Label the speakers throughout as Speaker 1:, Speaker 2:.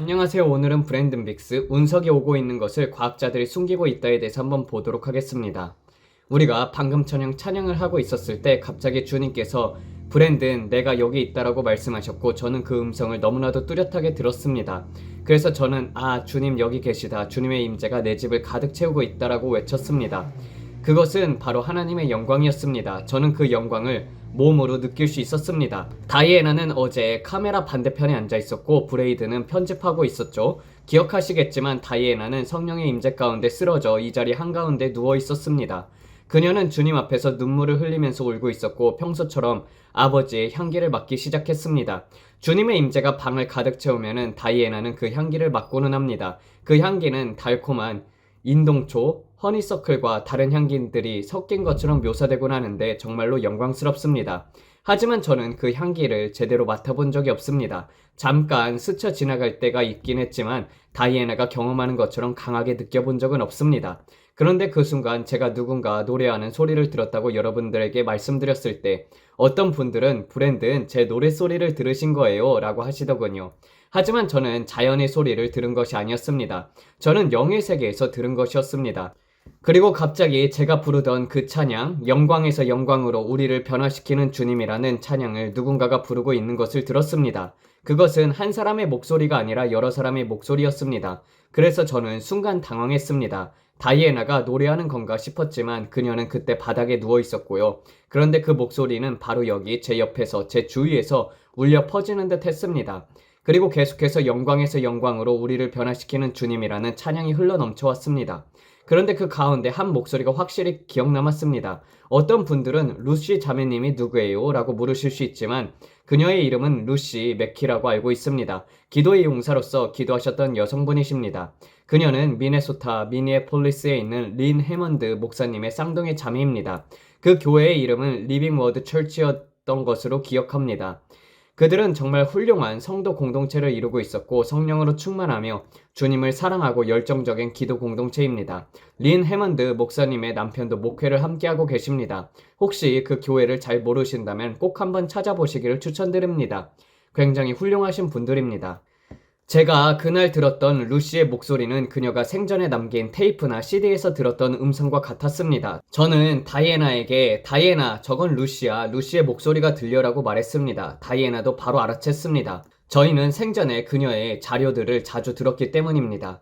Speaker 1: 안녕하세요. 오늘은 브랜든 빅스, 운석이 오고 있는 것을 과학자들이 숨기고 있다에 대해서 한번 보도록 하겠습니다. 우리가 방금 저녁 찬양을 하고 있었을 때 갑자기 주님께서 브랜든 내가 여기 있다라고 말씀하셨고 저는 그 음성을 너무나도 뚜렷하게 들었습니다. 그래서 저는 주님 여기 계시다. 주님의 임재가 내 집을 가득 채우고 있다라고 외쳤습니다. 그것은 바로 하나님의 영광이었습니다. 저는 그 영광을 몸으로 느낄 수 있었습니다. 다이애나는 어제 카메라 반대편에 앉아 있었고 브레이드는 편집하고 있었죠. 기억하시겠지만 다이애나는 성령의 임재 가운데 쓰러져 이 자리 한가운데 누워 있었습니다. 그녀는 주님 앞에서 눈물을 흘리면서 울고 있었고 평소처럼 아버지의 향기를 맡기 시작했습니다. 주님의 임재가 방을 가득 채우면은 다이애나는 그 향기를 맡고는 합니다. 그 향기는 달콤한 인동초, 허니서클과 다른 향기들이 섞인 것처럼 묘사되곤 하는데 정말로 영광스럽습니다. 하지만 저는 그 향기를 제대로 맡아본 적이 없습니다. 잠깐 스쳐 지나갈 때가 있긴 했지만 다이애나가 경험하는 것처럼 강하게 느껴본 적은 없습니다. 그런데 그 순간 제가 누군가 노래하는 소리를 들었다고 여러분들에게 말씀드렸을 때 어떤 분들은 브랜든 제 노랫소리를 들으신 거예요 라고 하시더군요. 하지만 저는 자연의 소리를 들은 것이 아니었습니다. 저는 영의 세계에서 들은 것이었습니다. 그리고 갑자기 제가 부르던 그 찬양, 영광에서 영광으로 우리를 변화시키는 주님이라는 찬양을 누군가가 부르고 있는 것을 들었습니다. 그것은 한 사람의 목소리가 아니라 여러 사람의 목소리였습니다. 그래서 저는 순간 당황했습니다. 다이애나가 노래하는 건가 싶었지만 그녀는 그때 바닥에 누워 있었고요. 그런데 그 목소리는 바로 여기 제 옆에서 제 주위에서 울려 퍼지는 듯 했습니다. 그리고 계속해서 영광에서 영광으로 우리를 변화시키는 주님이라는 찬양이 흘러 넘쳐왔습니다. 그런데 그 가운데 한 목소리가 확실히 기억 남았습니다. 어떤 분들은 루시 자매님이 누구예요? 라고 물으실 수 있지만 그녀의 이름은 루시 맥키라고 알고 있습니다. 기도의 용사로서 기도하셨던 여성분이십니다. 그녀는 미네소타 미니애폴리스에 있는 린 해먼드 목사님의 쌍둥이 자매입니다. 그 교회의 이름은 리빙 워드 철치였던 것으로 기억합니다. 그들은 정말 훌륭한 성도 공동체를 이루고 있었고 성령으로 충만하며 주님을 사랑하고 열정적인 기도 공동체입니다. 린 해먼드 목사님의 남편도 목회를 함께하고 계십니다. 혹시 그 교회를 잘 모르신다면 꼭 한번 찾아보시기를 추천드립니다. 굉장히 훌륭하신 분들입니다. 제가 그날 들었던 루시의 목소리는 그녀가 생전에 남긴 테이프나 CD에서 들었던 음성과 같았습니다. 저는 다이애나에게 다이애나 저건 루시야. 루시의 목소리가 들려라고 말했습니다. 다이애나도 바로 알아챘습니다. 저희는 생전에 그녀의 자료들을 자주 들었기 때문입니다.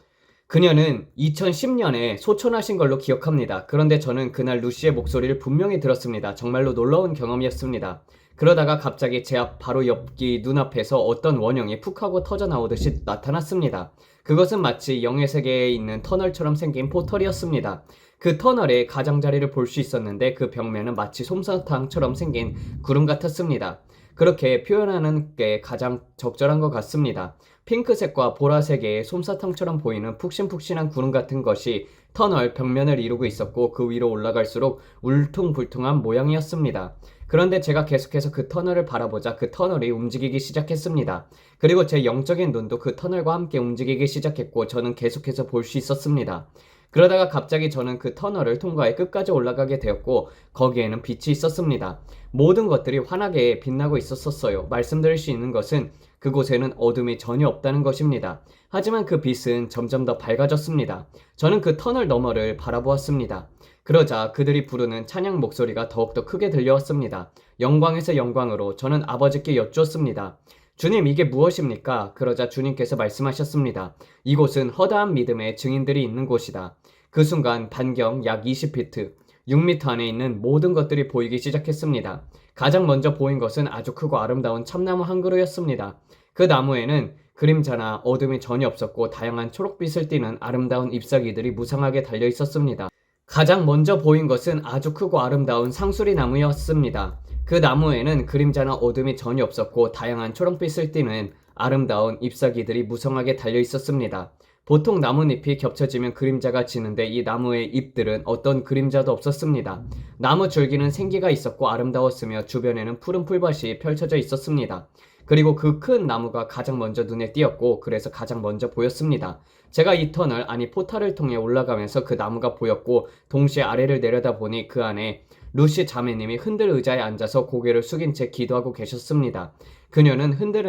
Speaker 1: 그녀는 2010년에 소천하신 걸로 기억합니다. 그런데 저는 그날 루시의 목소리를 분명히 들었습니다. 정말로 놀라운 경험이었습니다. 그러다가 갑자기 제 앞 바로 옆기 눈앞에서 어떤 원형이 푹 하고 터져 나오듯이 나타났습니다. 그것은 마치 영의 세계에 있는 터널처럼 생긴 포털이었습니다. 그 터널의 가장자리를 볼 수 있었는데 그 벽면은 마치 솜사탕처럼 생긴 구름 같았습니다. 그렇게 표현하는 게 가장 적절한 것 같습니다. 핑크색과 보라색의 솜사탕처럼 보이는 푹신푹신한 구름 같은 것이 터널 벽면을 이루고 있었고 그 위로 올라갈수록 울퉁불퉁한 모양이었습니다. 그런데 제가 계속해서 그 터널을 바라보자 그 터널이 움직이기 시작했습니다. 그리고 제 영적인 눈도 그 터널과 함께 움직이기 시작했고 저는 계속해서 볼 수 있었습니다. 그러다가 갑자기 저는 그 터널을 통과해 끝까지 올라가게 되었고 거기에는 빛이 있었습니다. 모든 것들이 환하게 빛나고 있었어요. 말씀드릴 수 있는 것은 그곳에는 어둠이 전혀 없다는 것입니다. 하지만 그 빛은 점점 더 밝아졌습니다. 저는 그 터널 너머를 바라보았습니다. 그러자 그들이 부르는 찬양 목소리가 더욱더 크게 들려왔습니다. 영광에서 영광으로 저는 아버지께 여쭈었습니다. 주님 이게 무엇입니까? 그러자 주님께서 말씀하셨습니다. 이곳은 허다한 믿음의 증인들이 있는 곳이다. 그 순간 반경 약 20피트, 6m 안에 있는 모든 것들이 보이기 시작했습니다. 가장 먼저 보인 것은 아주 크고 아름다운 참나무 한 그루였습니다. 그 나무에는 그림자나 어둠이 전혀 없었고 다양한 초록빛을 띠는 아름다운 잎사귀들이 무성하게 달려 있었습니다. 가장 먼저 보인 것은 아주 크고 아름다운 상수리 나무였습니다. 그 나무에는 그림자나 어둠이 전혀 없었고 다양한 초록빛을 띠는 아름다운 잎사귀들이 무성하게 달려 있었습니다. 보통 나뭇잎이 겹쳐지면 그림자가 지는데 이 나무의 잎들은 어떤 그림자도 없었습니다. 나무 줄기는 생기가 있었고 아름다웠으며 주변에는 푸른 풀밭이 펼쳐져 있었습니다. 그리고 그 큰 나무가 가장 먼저 눈에 띄었고 그래서 가장 먼저 보였습니다. 제가 이 터널 포탈을 통해 올라가면서 그 나무가 보였고 동시에 아래를 내려다보니 그 안에 루시 자매님이 흔들 의자에 앉아서 고개를 숙인 채 기도하고 계셨습니다. 그녀는 흔들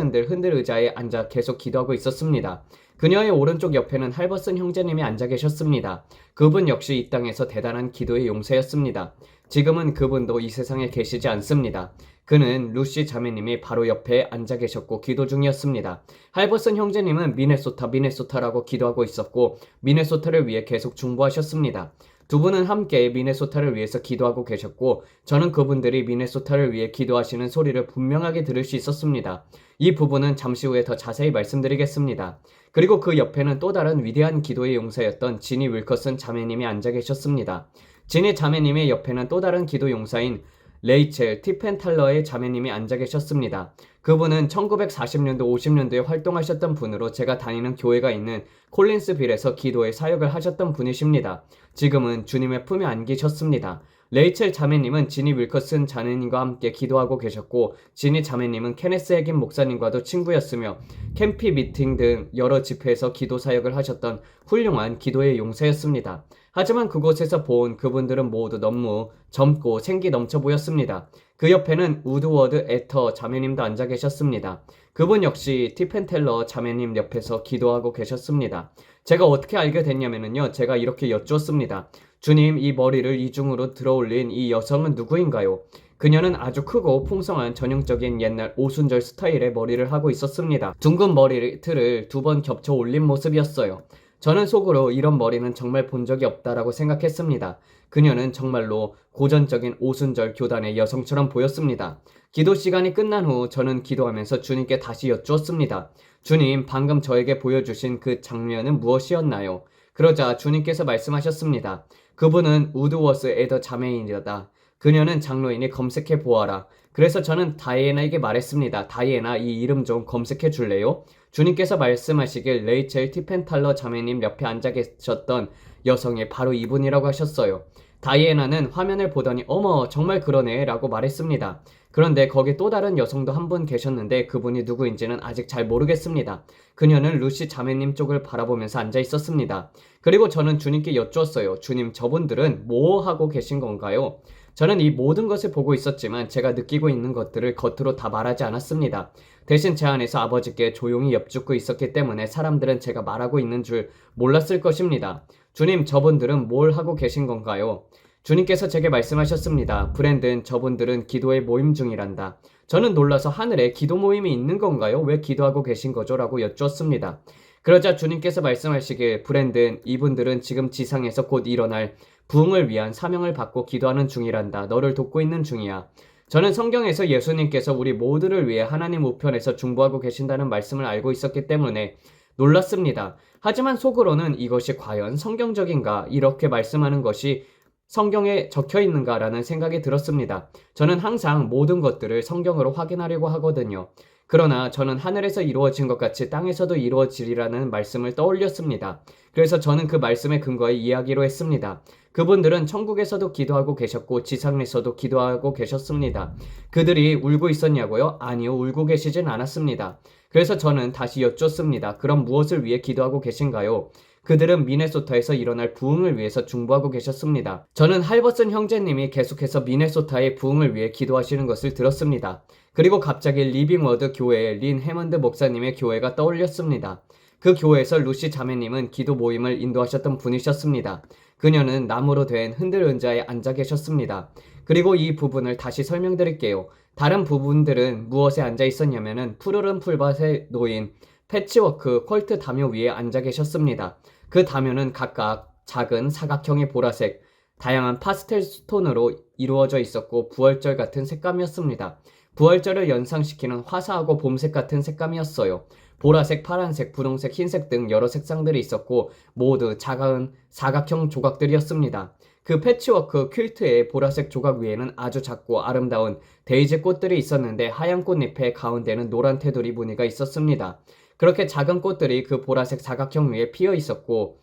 Speaker 1: 의자에 앉아 계속 기도하고 있었습니다. 그녀의 오른쪽 옆에는 할버슨 형제님이 앉아 계셨습니다. 그분 역시 이 땅에서 대단한 기도의 용사였습니다. 지금은 그분도 이 세상에 계시지 않습니다. 그는 루시 자매님이 바로 옆에 앉아 계셨고 기도 중이었습니다. 할버슨 형제님은 미네소타라고 기도하고 있었고 미네소타를 위해 계속 중보하셨습니다. 두 분은 함께 미네소타를 위해서 기도하고 계셨고 저는 그분들이 미네소타를 위해 기도하시는 소리를 분명하게 들을 수 있었습니다. 이 부분은 잠시 후에 더 자세히 말씀드리겠습니다. 그리고 그 옆에는 또 다른 위대한 기도의 용사였던 지니 윌커슨 자매님이 앉아 계셨습니다. 지니 자매님의 옆에는 또 다른 기도 용사인 레이첼 티펜탈러의 자매님이 앉아 계셨습니다. 그분은 1940년도 50년도에 활동하셨던 분으로 제가 다니는 교회가 있는 콜린스빌에서 기도의 사역을 하셨던 분이십니다. 지금은 주님의 품에 안기셨습니다. 레이첼 자매님은 지니 윌커슨 자매님과 함께 기도하고 계셨고 지니 자매님은 케네스 해긴 목사님과도 친구였으며 캠피 미팅 등 여러 집회에서 기도 사역을 하셨던 훌륭한 기도의 용사였습니다. 하지만 그곳에서 본 그분들은 모두 너무 젊고 생기 넘쳐 보였습니다. 그 옆에는 우드워드 에터 자매님도 앉아 계셨습니다. 그분 역시 티펜텔러 자매님 옆에서 기도하고 계셨습니다. 제가 어떻게 알게 됐냐면요. 제가 이렇게 여쭈었습니다. 주님, 이 머리를 이중으로 들어올린 이 여성은 누구인가요? 그녀는 아주 크고 풍성한 전형적인 옛날 오순절 스타일의 머리를 하고 있었습니다. 둥근 머리틀을 두 번 겹쳐 올린 모습이었어요. 저는 속으로 이런 머리는 정말 본 적이 없다라고 생각했습니다. 그녀는 정말로 고전적인 오순절 교단의 여성처럼 보였습니다. 기도 시간이 끝난 후 저는 기도하면서 주님께 다시 여쭈었습니다. 주님, 방금 저에게 보여주신 그 장면은 무엇이었나요? 그러자 주님께서 말씀하셨습니다. 그분은 우드워스 에더 자매인이다. 그녀는 장로인이 검색해 보아라. 그래서 저는 다이애나에게 말했습니다. 다이애나, 이 이름 좀 검색해 줄래요? 주님께서 말씀하시길 레이첼 티펜탈러 자매님 옆에 앉아 계셨던 여성이 바로 이분이라고 하셨어요. 다이애나는 화면을 보더니 어머 정말 그러네 라고 말했습니다. 그런데 거기 또 다른 여성도 한 분 계셨는데 그분이 누구인지는 아직 잘 모르겠습니다. 그녀는 루시 자매님 쪽을 바라보면서 앉아 있었습니다. 그리고 저는 주님께 여쭈었어요. 주님, 저분들은 뭐 하고 계신 건가요? 저는 이 모든 것을 보고 있었지만 제가 느끼고 있는 것들을 겉으로 다 말하지 않았습니다. 대신 제 안에서 아버지께 조용히 엽죽고 있었기 때문에 사람들은 제가 말하고 있는 줄 몰랐을 것입니다. 주님, 저분들은 뭘 하고 계신 건가요? 주님께서 제게 말씀하셨습니다. 브랜든, 저분들은 기도의 모임 중이란다. 저는 놀라서 하늘에 기도 모임이 있는 건가요? 왜 기도하고 계신 거죠? 라고 여쭈었습니다. 그러자 주님께서 말씀하시길 브랜든, 이분들은 지금 지상에서 곧 일어날 부흥을 위한 사명을 받고 기도하는 중이란다. 너를 돕고 있는 중이야. 저는 성경에서 예수님께서 우리 모두를 위해 하나님 우편에서 중보하고 계신다는 말씀을 알고 있었기 때문에 놀랐습니다. 하지만 속으로는 이것이 과연 성경적인가? 이렇게 말씀하는 것이 성경에 적혀 있는가라는 생각이 들었습니다. 저는 항상 모든 것들을 성경으로 확인하려고 하거든요. 그러나 저는 하늘에서 이루어진 것 같이 땅에서도 이루어지리라는 말씀을 떠올렸습니다. 그래서 저는 그 말씀에 근거해 이야기로 했습니다. 그분들은 천국에서도 기도하고 계셨고 지상에서도 기도하고 계셨습니다. 그들이 울고 있었냐고요? 아니요, 울고 계시진 않았습니다. 그래서 저는 다시 여쭙습니다. 그럼 무엇을 위해 기도하고 계신가요? 그들은 미네소타에서 일어날 부흥을 위해서 중보하고 계셨습니다. 저는 할버슨 형제님이 계속해서 미네소타의 부흥을 위해 기도하시는 것을 들었습니다. 그리고 갑자기 리빙워드 교회의 린 해먼드 목사님의 교회가 떠올렸습니다. 그 교회에서 루시 자매님은 기도 모임을 인도하셨던 분이셨습니다. 그녀는 나무로 된 흔들 의자에 앉아 계셨습니다. 그리고 이 부분을 다시 설명드릴게요. 다른 부분들은 무엇에 앉아 있었냐면은 푸르른 풀밭에 놓인 패치워크 퀄트 담요 위에 앉아 계셨습니다. 그 담요는 각각 작은 사각형의 보라색, 다양한 파스텔 톤으로 이루어져 있었고 부활절 같은 색감이었습니다. 부활절을 연상시키는 화사하고 봄색 같은 색감이었어요. 보라색, 파란색, 분홍색, 흰색 등 여러 색상들이 있었고 모두 작은 사각형 조각들이었습니다. 그 패치워크 퀼트의 보라색 조각 위에는 아주 작고 아름다운 데이지 꽃들이 있었는데 하얀 꽃잎의 가운데는 노란 테두리 무늬가 있었습니다. 그렇게 작은 꽃들이 그 보라색 사각형 위에 피어 있었고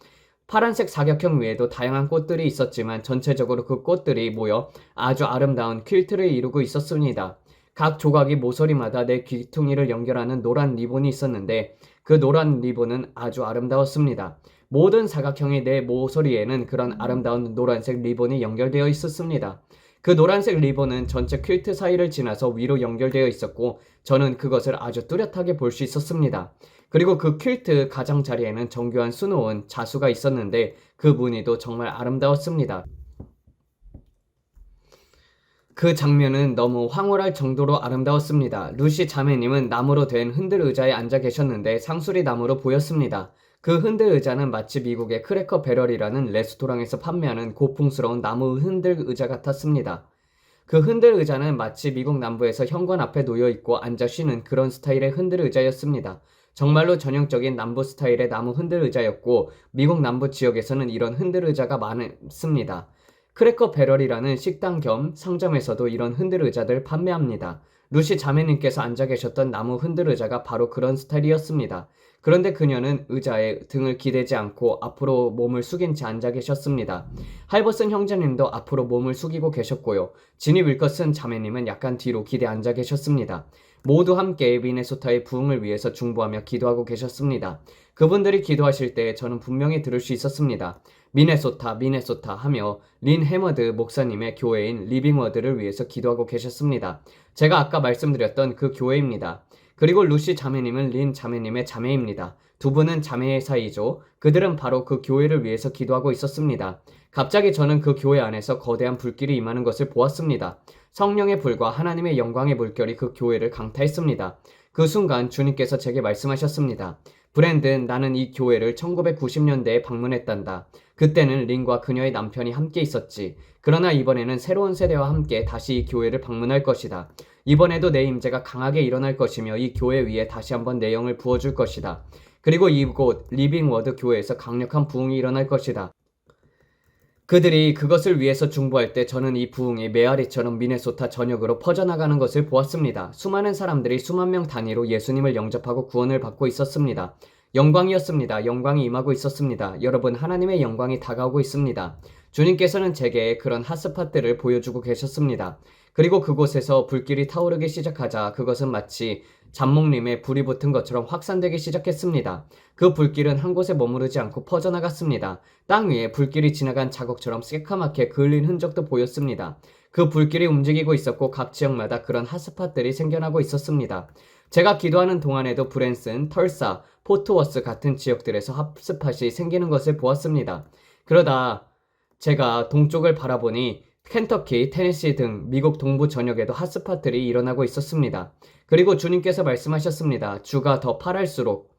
Speaker 1: 파란색 사각형 위에도 다양한 꽃들이 있었지만 전체적으로 그 꽃들이 모여 아주 아름다운 퀼트를 이루고 있었습니다. 각 조각이 모서리마다 내 귀퉁이를 연결하는 노란 리본이 있었는데 그 노란 리본은 아주 아름다웠습니다. 모든 사각형의 내 모서리에는 그런 아름다운 노란색 리본이 연결되어 있었습니다. 그 노란색 리본은 전체 퀼트 사이를 지나서 위로 연결되어 있었고 저는 그것을 아주 뚜렷하게 볼 수 있었습니다. 그리고 그 퀼트 가장자리에는 정교한 수놓은 자수가 있었는데 그 무늬도 정말 아름다웠습니다. 그 장면은 너무 황홀할 정도로 아름다웠습니다. 루시 자매님은 나무로 된 흔들 의자에 앉아 계셨는데 상수리 나무로 보였습니다. 그 흔들 의자는 마치 미국의 크래커 배럴이라는 레스토랑에서 판매하는 고풍스러운 나무 흔들 의자 같았습니다. 그 흔들 의자는 마치 미국 남부에서 현관 앞에 놓여 있고 앉아 쉬는 그런 스타일의 흔들 의자였습니다. 정말로 전형적인 남부 스타일의 나무 흔들 의자였고 미국 남부 지역에서는 이런 흔들 의자가 많습니다. 크래커 배럴이라는 식당 겸 상점에서도 이런 흔들 의자들 판매합니다. 루시 자매님께서 앉아 계셨던 나무 흔들 의자가 바로 그런 스타일이었습니다. 그런데 그녀는 의자에 등을 기대지 않고 앞으로 몸을 숙인 채 앉아 계셨습니다. 할버슨 형제님도 앞으로 몸을 숙이고 계셨고요. 지니 윌커슨 자매님은 약간 뒤로 기대 앉아 계셨습니다. 모두 함께 미네소타의 부흥을 위해서 중보하며 기도하고 계셨습니다. 그분들이 기도하실 때 저는 분명히 들을 수 있었습니다. 미네소타, 미네소타 하며 린 해머드 목사님의 교회인 리빙워드를 위해서 기도하고 계셨습니다. 제가 아까 말씀드렸던 그 교회입니다. 그리고 루시 자매님은 린 자매님의 자매입니다. 두 분은 자매의 사이죠. 그들은 바로 그 교회를 위해서 기도하고 있었습니다. 갑자기 저는 그 교회 안에서 거대한 불길이 임하는 것을 보았습니다. 성령의 불과 하나님의 영광의 물결이 그 교회를 강타했습니다. 그 순간 주님께서 제게 말씀하셨습니다. 브랜든, 나는 이 교회를 1990년대에 방문했단다. 그때는 린과 그녀의 남편이 함께 있었지. 그러나 이번에는 새로운 세대와 함께 다시 이 교회를 방문할 것이다. 이번에도 내 임재가 강하게 일어날 것이며 이 교회 위에 다시 한번 내 영을 부어줄 것이다. 그리고 이곳 리빙워드 교회에서 강력한 부흥이 일어날 것이다. 그들이 그것을 위해서 중보할 때 저는 이 부흥이 메아리처럼 미네소타 전역으로 퍼져나가는 것을 보았습니다. 수많은 사람들이 수만 명 단위로 예수님을 영접하고 구원을 받고 있었습니다. 영광이었습니다. 영광이 임하고 있었습니다. 여러분, 하나님의 영광이 다가오고 있습니다. 주님께서는 제게 그런 핫스팟들을 보여주고 계셨습니다. 그리고 그곳에서 불길이 타오르기 시작하자 그것은 마치 잡목림에 불이 붙은 것처럼 확산되기 시작했습니다. 그 불길은 한 곳에 머무르지 않고 퍼져나갔습니다. 땅 위에 불길이 지나간 자국처럼 새카맣게 그을린 흔적도 보였습니다. 그 불길이 움직이고 있었고 각 지역마다 그런 핫스팟들이 생겨나고 있었습니다. 제가 기도하는 동안에도 브랜슨, 털사, 포트워스 같은 지역들에서 핫스팟이 생기는 것을 보았습니다. 그러다 제가 동쪽을 바라보니 켄터키, 테네시 등 미국 동부 전역에도 핫스팟들이 일어나고 있었습니다. 그리고 주님께서 말씀하셨습니다. 주가 더 파랄수록.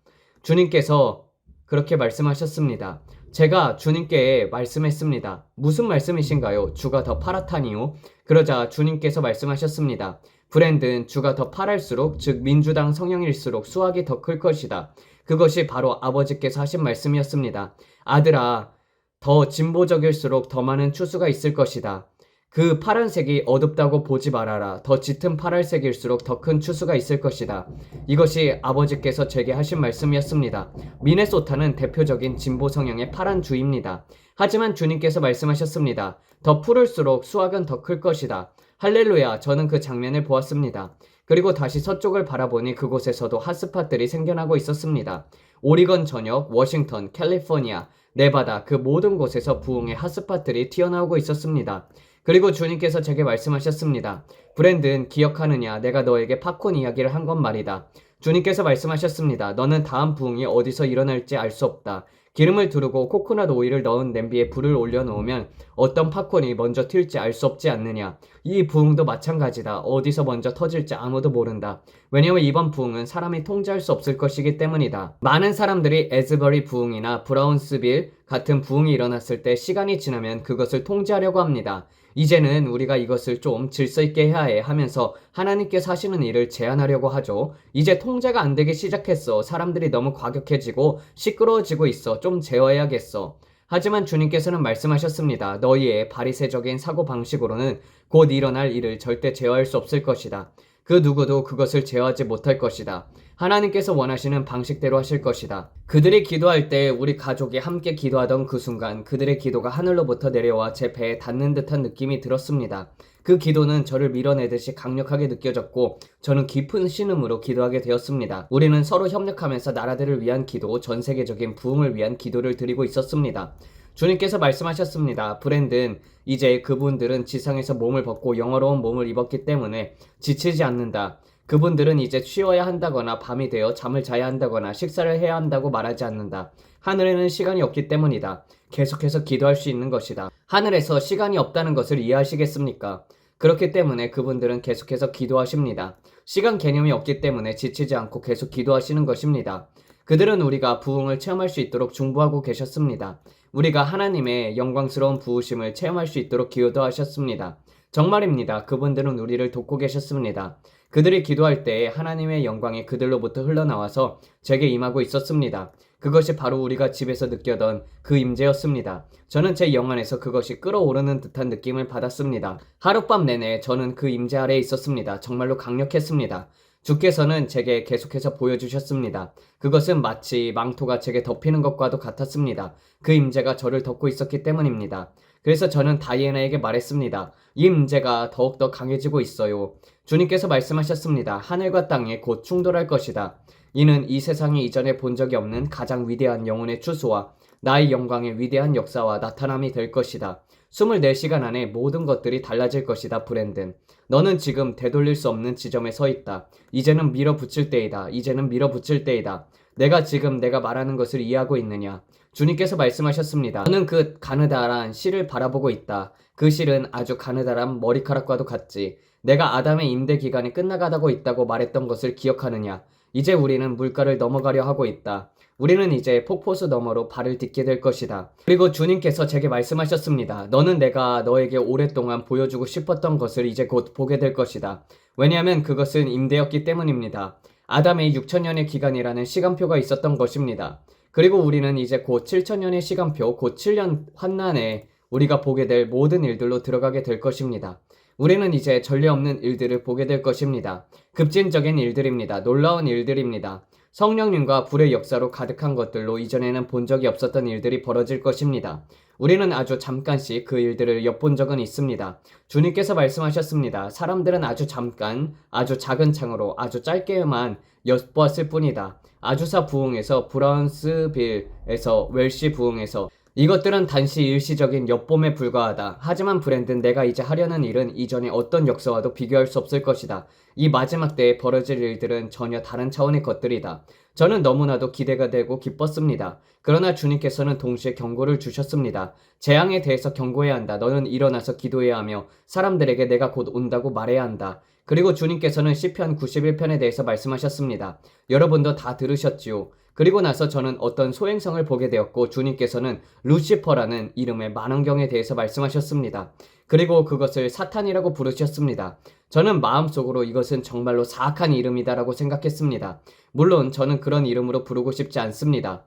Speaker 1: 주님께서 그렇게 말씀하셨습니다. 제가 주님께 말씀했습니다. 무슨 말씀이신가요? 주가 더 파랗다니요? 그러자 주님께서 말씀하셨습니다. 브랜든, 주가 더 파랄수록, 즉 민주당 성향일수록 수확이 더 클 것이다. 그것이 바로 아버지께서 하신 말씀이었습니다. 아들아, 더 진보적일수록 더 많은 추수가 있을 것이다. 그 파란색이 어둡다고 보지 말아라. 더 짙은 파란색일수록 더 큰 추수가 있을 것이다. 이것이 아버지께서 제게 하신 말씀이었습니다. 미네소타는 대표적인 진보 성향의 파란 주입니다. 하지만 주님께서 말씀하셨습니다. 더 푸를수록 수확은 더 클 것이다. 할렐루야, 저는 그 장면을 보았습니다. 그리고 다시 서쪽을 바라보니 그곳에서도 핫스팟들이 생겨나고 있었습니다. 오리건 전역, 워싱턴, 캘리포니아, 네바다 그 모든 곳에서 부흥의 핫스팟들이 튀어나오고 있었습니다. 그리고 주님께서 제게 말씀하셨습니다. 브랜든, 기억하느냐? 내가 너에게 팝콘 이야기를 한 건 말이다. 주님께서 말씀하셨습니다. 너는 다음 부흥이 어디서 일어날지 알 수 없다. 기름을 두르고 코코넛 오일을 넣은 냄비에 불을 올려놓으면 어떤 팝콘이 먼저 튈지 알 수 없지 않느냐. 이 부흥도 마찬가지다. 어디서 먼저 터질지 아무도 모른다. 왜냐하면 이번 부흥은 사람이 통제할 수 없을 것이기 때문이다. 많은 사람들이 에즈버리 부흥이나 브라운스빌 같은 부흥이 일어났을 때 시간이 지나면 그것을 통제하려고 합니다. 이제는 우리가 이것을 좀 질서 있게 해야 해 하면서 하나님께서 하시는 일을 제한하려고 하죠. 이제 통제가 안 되기 시작했어. 사람들이 너무 과격해지고 시끄러워지고 있어. 좀 제어해야겠어. 하지만 주님께서는 말씀하셨습니다. 너희의 바리새적인 사고방식으로는 곧 일어날 일을 절대 제어할 수 없을 것이다. 그 누구도 그것을 제어하지 못할 것이다. 하나님께서 원하시는 방식대로 하실 것이다. 그들이 기도할 때 우리 가족이 함께 기도하던 그 순간 그들의 기도가 하늘로부터 내려와 제 배에 닿는 듯한 느낌이 들었습니다. 그 기도는 저를 밀어내듯이 강력하게 느껴졌고 저는 깊은 신음으로 기도하게 되었습니다. 우리는 서로 협력하면서 나라들을 위한 기도, 전 세계적인 부흥을 위한 기도를 드리고 있었습니다. 주님께서 말씀하셨습니다. 브랜든, 이제 그분들은 지상에서 몸을 벗고 영어로운 몸을 입었기 때문에 지치지 않는다. 그분들은 이제 쉬어야 한다거나 밤이 되어 잠을 자야 한다거나 식사를 해야 한다고 말하지 않는다. 하늘에는 시간이 없기 때문이다. 계속해서 기도할 수 있는 것이다. 하늘에서 시간이 없다는 것을 이해하시겠습니까? 그렇기 때문에 그분들은 계속해서 기도하십니다. 시간 개념이 없기 때문에 지치지 않고 계속 기도하시는 것입니다. 그들은 우리가 부흥을 체험할 수 있도록 중보하고 계셨습니다. 우리가 하나님의 영광스러운 부으심을 체험할 수 있도록 기도하셨습니다. 정말입니다. 그분들은 우리를 돕고 계셨습니다. 그들이 기도할 때에 하나님의 영광이 그들로부터 흘러나와서 제게 임하고 있었습니다. 그것이 바로 우리가 집에서 느껴던 그 임재였습니다. 저는 제 영 안에서 그것이 끓어오르는 듯한 느낌을 받았습니다. 하룻밤 내내 저는 그 임재 아래에 있었습니다. 정말로 강력했습니다. 주께서는 제게 계속해서 보여주셨습니다. 그것은 마치 망토가 제게 덮이는 것과도 같았습니다. 그 임재가 저를 덮고 있었기 때문입니다. 그래서 저는 다이애나에게 말했습니다. 이 임재가 더욱더 강해지고 있어요. 주님께서 말씀하셨습니다. 하늘과 땅이 곧 충돌할 것이다. 이는 이 세상이 이전에 본 적이 없는 가장 위대한 영혼의 추수와 나의 영광의 위대한 역사와 나타남이 될 것이다. 24시간 안에 모든 것들이 달라질 것이다, 브랜든. 너는 지금 되돌릴 수 없는 지점에 서 있다. 이제는 밀어붙일 때이다. 이제는 밀어붙일 때이다. 내가 말하는 것을 이해하고 있느냐? 주님께서 말씀하셨습니다. 너는 그 가느다란 실을 바라보고 있다. 그 실은 아주 가느다란 머리카락과도 같지. 내가 아담의 임대 기간이 끝나가다고 있다고 말했던 것을 기억하느냐? 이제 우리는 물가를 넘어가려 하고 있다. 우리는 이제 폭포수 너머로 발을 딛게 될 것이다. 그리고 주님께서 제게 말씀하셨습니다. 너는 내가 너에게 오랫동안 보여주고 싶었던 것을 이제 곧 보게 될 것이다. 왜냐하면 그것은 임대였기 때문입니다. 아담의 6천년의 기간이라는 시간표가 있었던 것입니다. 그리고 우리는 이제 곧 7천년의 시간표, 곧 7년 환난에 우리가 보게 될 모든 일들로 들어가게 될 것입니다. 우리는 이제 전례 없는 일들을 보게 될 것입니다. 급진적인 일들입니다. 놀라운 일들입니다. 성령님과 불의 역사로 가득한 것들로 이전에는 본 적이 없었던 일들이 벌어질 것입니다. 우리는 아주 잠깐씩 그 일들을 엿본 적은 있습니다. 주님께서 말씀하셨습니다. 사람들은 아주 잠깐, 아주 작은 창으로 아주 짧게만 엿보았을 뿐이다. 아주사 부흥에서 브라운스빌에서 웰시 부흥에서 이것들은 단시 일시적인 엿봄에 불과하다. 하지만 브랜든, 내가 이제 하려는 일은 이전의 어떤 역사와도 비교할 수 없을 것이다. 이 마지막 때에 벌어질 일들은 전혀 다른 차원의 것들이다. 저는 너무나도 기대가 되고 기뻤습니다. 그러나 주님께서는 동시에 경고를 주셨습니다. 재앙에 대해서 경고해야 한다. 너는 일어나서 기도해야 하며 사람들에게 내가 곧 온다고 말해야 한다. 그리고 주님께서는 시편 91편에 대해서 말씀하셨습니다. 여러분도 다 들으셨지요. 그리고 나서 저는 어떤 소행성을 보게 되었고 주님께서는 루시퍼라는 이름의 만원경에 대해서 말씀하셨습니다. 그리고 그것을 사탄이라고 부르셨습니다. 저는 마음속으로 이것은 정말로 사악한 이름이다라고 생각했습니다. 물론 저는 그런 이름으로 부르고 싶지 않습니다.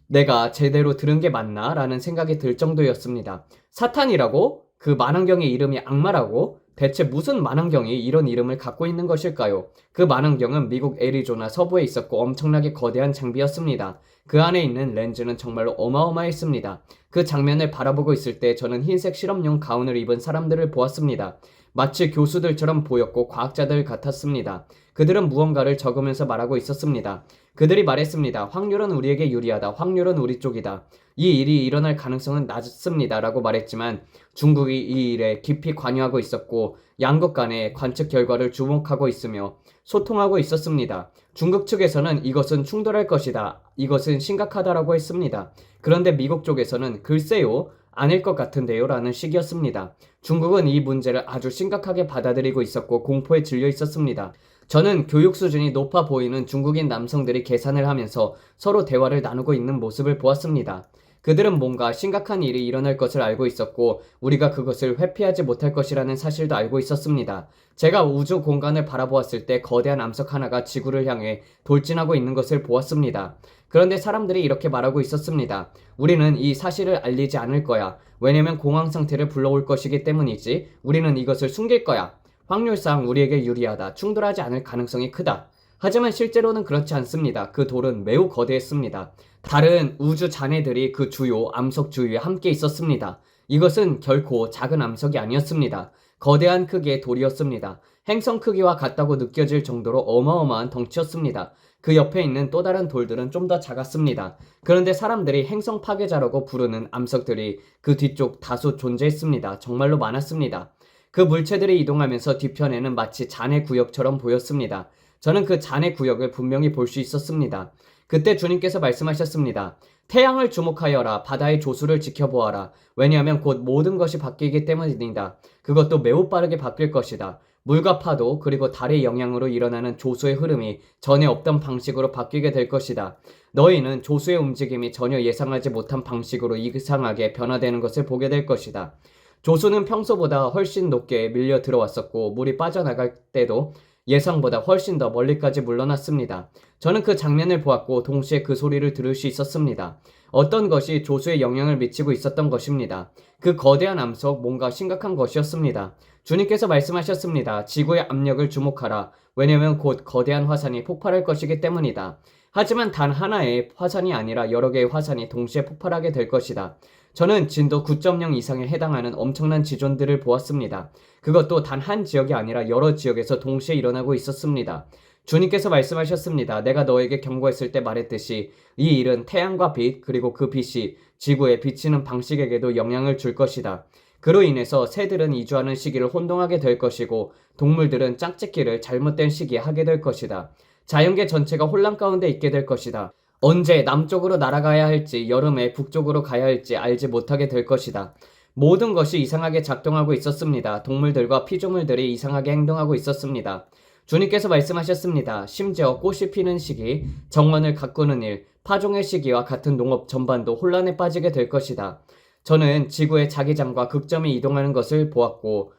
Speaker 1: 내가 제대로 들은 게 맞나? 라는 생각이 들 정도였습니다. 사탄이라고? 그 만원경의 이름이 악마라고? 대체 무슨 만원경이 이런 이름을 갖고 있는 것일까요? 그 만원경은 미국 애리조나 서부에 있었고 엄청나게 거대한 장비였습니다. 그 안에 있는 렌즈는 정말로 어마어마했습니다. 그 장면을 바라보고 있을 때 저는 흰색 실험용 가운을 입은 사람들을 보았습니다. 마치 교수들처럼 보였고 과학자들 같았습니다. 그들은 무언가를 적으면서 말하고 있었습니다. 그들이 말했습니다. 확률은 우리에게 유리하다. 확률은 우리 쪽이다. 이 일이 일어날 가능성은 낮습니다. 라고 말했지만 중국이 이 일에 깊이 관여하고 있었고 양국 간의 관측 결과를 주목하고 있으며 소통하고 있었습니다. 중국 측에서는 이것은 충돌할 것이다. 이것은 심각하다라고 했습니다. 그런데 미국 쪽에서는 글쎄요, 아닐 것 같은데요 라는 식이었습니다. 중국은 이 문제를 아주 심각하게 받아들이고 있었고 공포에 질려 있었습니다. 저는 교육 수준이 높아 보이는 중국인 남성들이 계산을 하면서 서로 대화를 나누고 있는 모습을 보았습니다. 그들은 뭔가 심각한 일이 일어날 것을 알고 있었고 우리가 그것을 회피하지 못할 것이라는 사실도 알고 있었습니다. 제가 우주 공간을 바라보았을 때 거대한 암석 하나가 지구를 향해 돌진하고 있는 것을 보았습니다. 그런데 사람들이 이렇게 말하고 있었습니다. 우리는 이 사실을 알리지 않을 거야. 왜냐면 공황 상태를 불러올 것이기 때문이지. 우리는 이것을 숨길 거야. 확률상 우리에게 유리하다. 충돌하지 않을 가능성이 크다. 하지만 실제로는 그렇지 않습니다. 그 돌은 매우 거대했습니다. 다른 우주 잔해들이 그 주요 암석 주위에 함께 있었습니다. 이것은 결코 작은 암석이 아니었습니다. 거대한 크기의 돌이었습니다. 행성 크기와 같다고 느껴질 정도로 어마어마한 덩치였습니다. 그 옆에 있는 또 다른 돌들은 좀 더 작았습니다. 그런데 사람들이 행성 파괴자라고 부르는 암석들이 그 뒤쪽 다수 존재했습니다. 정말로 많았습니다. 그 물체들이 이동하면서 뒤편에는 마치 잔해 구역처럼 보였습니다. 저는 그 잔해 구역을 분명히 볼 수 있었습니다. 그때 주님께서 말씀하셨습니다. 태양을 주목하여라. 바다의 조수를 지켜보아라. 왜냐하면 곧 모든 것이 바뀌기 때문이다. 그것도 매우 빠르게 바뀔 것이다. 물과 파도 그리고 달의 영향으로 일어나는 조수의 흐름이 전에 없던 방식으로 바뀌게 될 것이다. 너희는 조수의 움직임이 전혀 예상하지 못한 방식으로 이상하게 변화되는 것을 보게 될 것이다. 조수는 평소보다 훨씬 높게 밀려 들어왔었고 물이 빠져나갈 때도 예상보다 훨씬 더 멀리까지 물러났습니다. 저는 그 장면을 보았고 동시에 그 소리를 들을 수 있었습니다. 어떤 것이 조수에 영향을 미치고 있었던 것입니다. 그 거대한 암석 뭔가 심각한 것이었습니다. 주님께서 말씀하셨습니다. 지구의 압력을 주목하라. 왜냐하면 곧 거대한 화산이 폭발할 것이기 때문이다. 하지만 단 하나의 화산이 아니라 여러 개의 화산이 동시에 폭발하게 될 것이다. 저는 진도 9.0 이상에 해당하는 엄청난 지존들을 보았습니다. 그것도 단 한 지역이 아니라 여러 지역에서 동시에 일어나고 있었습니다. 주님께서 말씀하셨습니다. 내가 너에게 경고했을 때 말했듯이 이 일은 태양과 빛 그리고 그 빛이 지구에 비치는 방식에게도 영향을 줄 것이다. 그로 인해서 새들은 이주하는 시기를 혼동하게 될 것이고 동물들은 짝짓기를 잘못된 시기에 하게 될 것이다. 자연계 전체가 혼란 가운데 있게 될 것이다. 언제 남쪽으로 날아가야 할지 여름에 북쪽으로 가야 할지 알지 못하게 될 것이다. 모든 것이 이상하게 작동하고 있었습니다. 동물들과 피조물들이 이상하게 행동하고 있었습니다. 주님께서 말씀하셨습니다. 심지어 꽃이 피는 시기, 정원을 가꾸는 일, 파종의 시기와 같은 농업 전반도 혼란에 빠지게 될 것이다. 저는 지구의 자기장과 극점이 이동하는 것을 보았고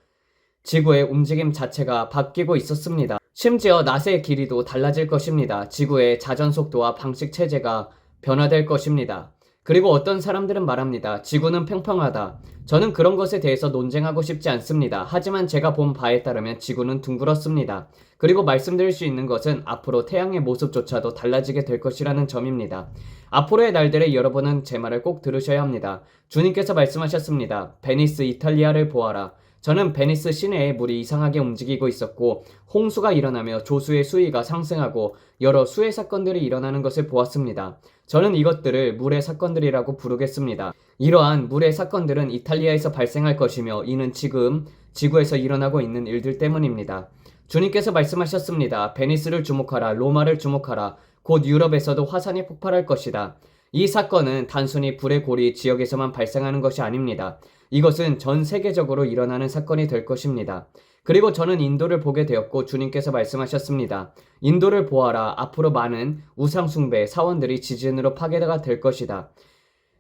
Speaker 1: 지구의 움직임 자체가 바뀌고 있었습니다. 심지어 낫의 길이도 달라질 것입니다. 지구의 자전 속도와 방식 체제가 변화될 것입니다. 그리고 어떤 사람들은 말합니다. 지구는 평평하다. 저는 그런 것에 대해서 논쟁하고 싶지 않습니다. 하지만 제가 본 바에 따르면 지구는 둥그렇습니다. 그리고 말씀드릴 수 있는 것은 앞으로 태양의 모습조차도 달라지게 될 것이라는 점입니다. 앞으로의 날들에 여러분은 제 말을 꼭 들으셔야 합니다. 주님께서 말씀하셨습니다. 베니스 이탈리아를 보아라. 저는 베니스 시내에 물이 이상하게 움직이고 있었고 홍수가 일어나며 조수의 수위가 상승하고 여러 수해 사건들이 일어나는 것을 보았습니다. 저는 이것들을 물의 사건들이라고 부르겠습니다. 이러한 물의 사건들은 이탈리아에서 발생할 것이며 이는 지금 지구에서 일어나고 있는 일들 때문입니다. 주님께서 말씀하셨습니다. 베니스를 주목하라. 로마를 주목하라. 곧 유럽에서도 화산이 폭발할 것이다. 이 사건은 단순히 불의 고리 지역에서만 발생하는 것이 아닙니다. 이것은 전 세계적으로 일어나는 사건이 될 것입니다. 그리고 저는 인도를 보게 되었고 주님께서 말씀하셨습니다. 인도를 보아라. 앞으로 많은 우상숭배 사원들이 지진으로 파괴가 될 것이다.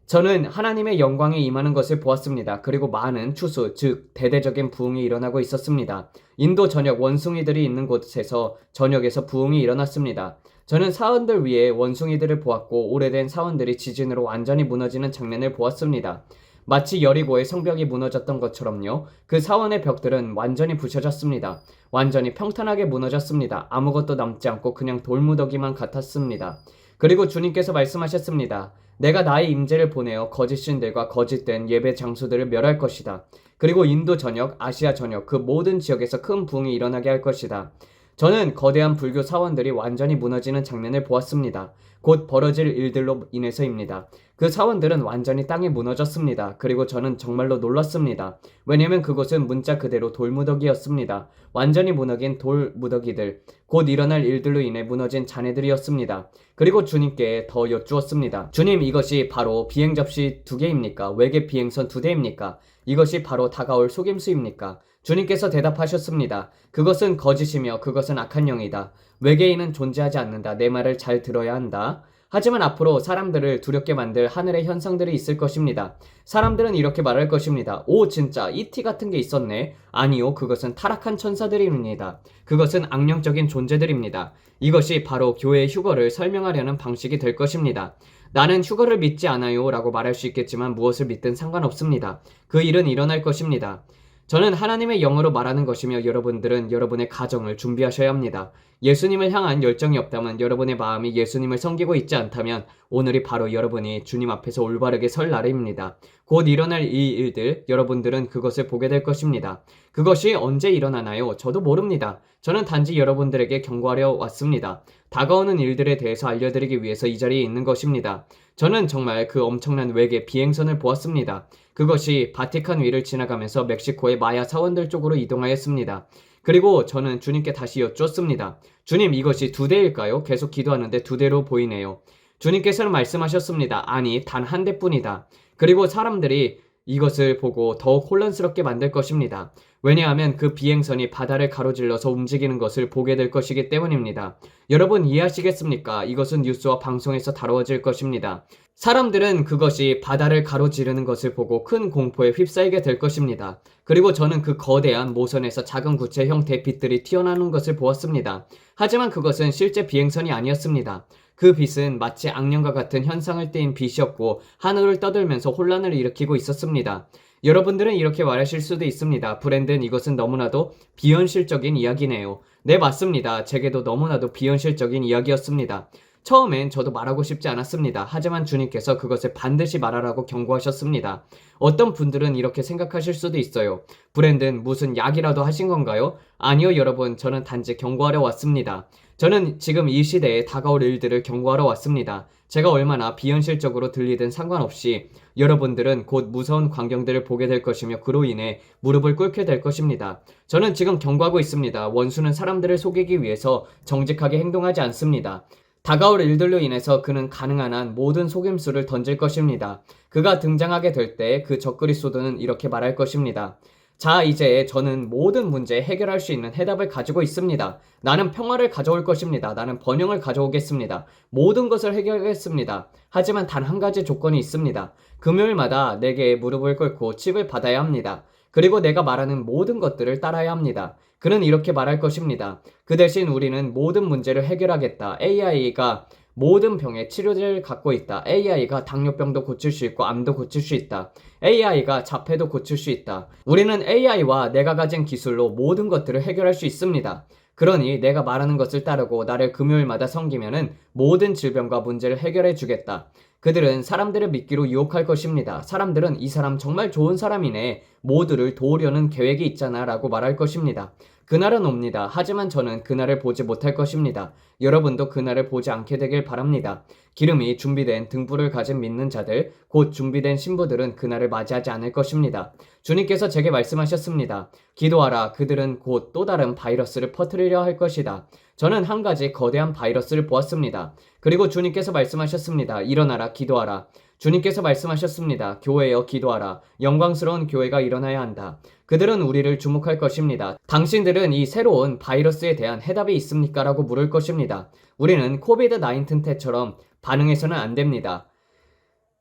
Speaker 1: 저는 하나님의 영광이 임하는 것을 보았습니다. 그리고 많은 추수, 즉 대대적인 부흥이 일어나고 있었습니다. 인도 전역 원숭이들이 있는 곳에서 전역에서 부흥이 일어났습니다. 저는 사원들 위에 원숭이들을 보았고 오래된 사원들이 지진으로 완전히 무너지는 장면을 보았습니다. 마치 여리고의 성벽이 무너졌던 것처럼요. 그 사원의 벽들은 완전히 부셔졌습니다. 완전히 평탄하게 무너졌습니다. 아무것도 남지 않고 그냥 돌무더기만 같았습니다. 그리고 주님께서 말씀하셨습니다. 내가 나의 임재를 보내어 거짓 신들과 거짓된 예배 장소들을 멸할 것이다. 그리고 인도 전역, 아시아 전역 그 모든 지역에서 큰 부흥이 일어나게 할 것이다. 저는 거대한 불교 사원들이 완전히 무너지는 장면을 보았습니다. 곧 벌어질 일들로 인해서입니다. 그 사원들은 완전히 땅에 무너졌습니다. 그리고 저는 정말로 놀랐습니다. 왜냐면 그곳은 문자 그대로 돌무더기였습니다. 완전히 무너진 돌무더기들, 곧 일어날 일들로 인해 무너진 잔해들이었습니다. 그리고 주님께 더 여쭈었습니다. 주님, 이것이 바로 비행 접시 2개입니까? 외계 비행선 2대입니까? 이것이 바로 다가올 속임수입니까? 주님께서 대답하셨습니다. 그것은 거짓이며 그것은 악한 영이다. 외계인은 존재하지 않는다. 내 말을 잘 들어야 한다. 하지만 앞으로 사람들을 두렵게 만들 하늘의 현상들이 있을 것입니다. 사람들은 이렇게 말할 것입니다. 오, 진짜 ET 같은 게 있었네. 아니요, 그것은 타락한 천사들입니다. 그것은 악령적인 존재들입니다. 이것이 바로 교회의 휴거를 설명하려는 방식이 될 것입니다. 나는 휴거를 믿지 않아요 라고 말할 수 있겠지만 무엇을 믿든 상관없습니다. 그 일은 일어날 것입니다. 저는 하나님의 영으로 말하는 것이며 여러분들은 여러분의 가정을 준비하셔야 합니다. 예수님을 향한 열정이 없다면, 여러분의 마음이 예수님을 섬기고 있지 않다면 오늘이 바로 여러분이 주님 앞에서 올바르게 설 날입니다. 곧 일어날 이 일들, 여러분들은 그것을 보게 될 것입니다. 그것이 언제 일어나나요? 저도 모릅니다. 저는 단지 여러분들에게 경고하려 왔습니다. 다가오는 일들에 대해서 알려드리기 위해서 이 자리에 있는 것입니다. 저는 정말 그 엄청난 외계 비행선을 보았습니다. 그것이 바티칸 위를 지나가면서 멕시코의 마야 사원들 쪽으로 이동하였습니다. 그리고 저는 주님께 다시 여쭈었습니다. 주님, 이것이 두 대일까요? 계속 기도하는데 두 대로 보이네요. 주님께서는 말씀하셨습니다. 아니, 단 한 대뿐이다. 그리고 사람들이 이것을 보고 더욱 혼란스럽게 만들 것입니다. 왜냐하면 그 비행선이 바다를 가로질러서 움직이는 것을 보게 될 것이기 때문입니다. 여러분 이해하시겠습니까? 이것은 뉴스와 방송에서 다루어질 것입니다. 사람들은 그것이 바다를 가로지르는 것을 보고 큰 공포에 휩싸이게 될 것입니다. 그리고 저는 그 거대한 모선에서 작은 구체 형태의 빛들이 튀어나오는 것을 보았습니다. 하지만 그것은 실제 비행선이 아니었습니다. 그 빛은 마치 악령과 같은 현상을 띠인 빛이었고 하늘을 떠들면서 혼란을 일으키고 있었습니다. 여러분들은 이렇게 말하실 수도 있습니다. 브랜든, 이것은 너무나도 비현실적인 이야기네요. 네, 맞습니다. 제게도 너무나도 비현실적인 이야기였습니다. 처음엔 저도 말하고 싶지 않았습니다. 하지만 주님께서 그것을 반드시 말하라고 경고하셨습니다. 어떤 분들은 이렇게 생각하실 수도 있어요. 브랜든, 무슨 약이라도 하신 건가요? 아니요, 여러분. 저는 단지 경고하러 왔습니다. 저는 지금 이 시대에 다가올 일들을 경고하러 왔습니다. 제가 얼마나 비현실적으로 들리든 상관없이 여러분들은 곧 무서운 광경들을 보게 될 것이며 그로 인해 무릎을 꿇게 될 것입니다. 저는 지금 경고하고 있습니다. 원수는 사람들을 속이기 위해서 정직하게 행동하지 않습니다. 다가올 일들로 인해서 그는 가능한 한 모든 속임수를 던질 것입니다. 그가 등장하게 될 때 그 적그리스도는 이렇게 말할 것입니다. 자, 이제 저는 모든 문제에 해결할 수 있는 해답을 가지고 있습니다. 나는 평화를 가져올 것입니다. 나는 번영을 가져오겠습니다. 모든 것을 해결하겠습니다. 하지만 단 한 가지 조건이 있습니다. 금요일마다 내게 무릎을 꿇고 칩을 받아야 합니다. 그리고 내가 말하는 모든 것들을 따라야 합니다. 그는 이렇게 말할 것입니다. 그 대신 우리는 모든 문제를 해결하겠다. AI가 모든 병에 치료제를 갖고 있다. AI가 당뇨병도 고칠 수 있고 암도 고칠 수 있다. AI가 자폐도 고칠 수 있다. 우리는 AI와 내가 가진 기술로 모든 것들을 해결할 수 있습니다. 그러니 내가 말하는 것을 따르고 나를 금요일마다 섬기면은 모든 질병과 문제를 해결해 주겠다. 그들은 사람들을 믿기로 유혹할 것입니다. 사람들은 이 사람 정말 좋은 사람이네. 모두를 도우려는 계획이 있잖아 라고 말할 것입니다. 그날은 옵니다. 하지만 저는 그날을 보지 못할 것입니다. 여러분도 그날을 보지 않게 되길 바랍니다. 기름이 준비된 등불을 가진 믿는 자들, 곧 준비된 신부들은 그날을 맞이하지 않을 것입니다. 주님께서 제게 말씀하셨습니다. 기도하라. 그들은 곧 또 다른 바이러스를 퍼뜨리려 할 것이다. 저는 한 가지 거대한 바이러스를 보았습니다. 그리고 주님께서 말씀하셨습니다. 일어나라, 기도하라. 주님께서 말씀하셨습니다. 교회여, 기도하라. 영광스러운 교회가 일어나야 한다. 그들은 우리를 주목할 것입니다. 당신들은 이 새로운 바이러스에 대한 해답이 있습니까? 라고 물을 것입니다. 우리는 코비드-19 때처럼 반응해서는 안 됩니다.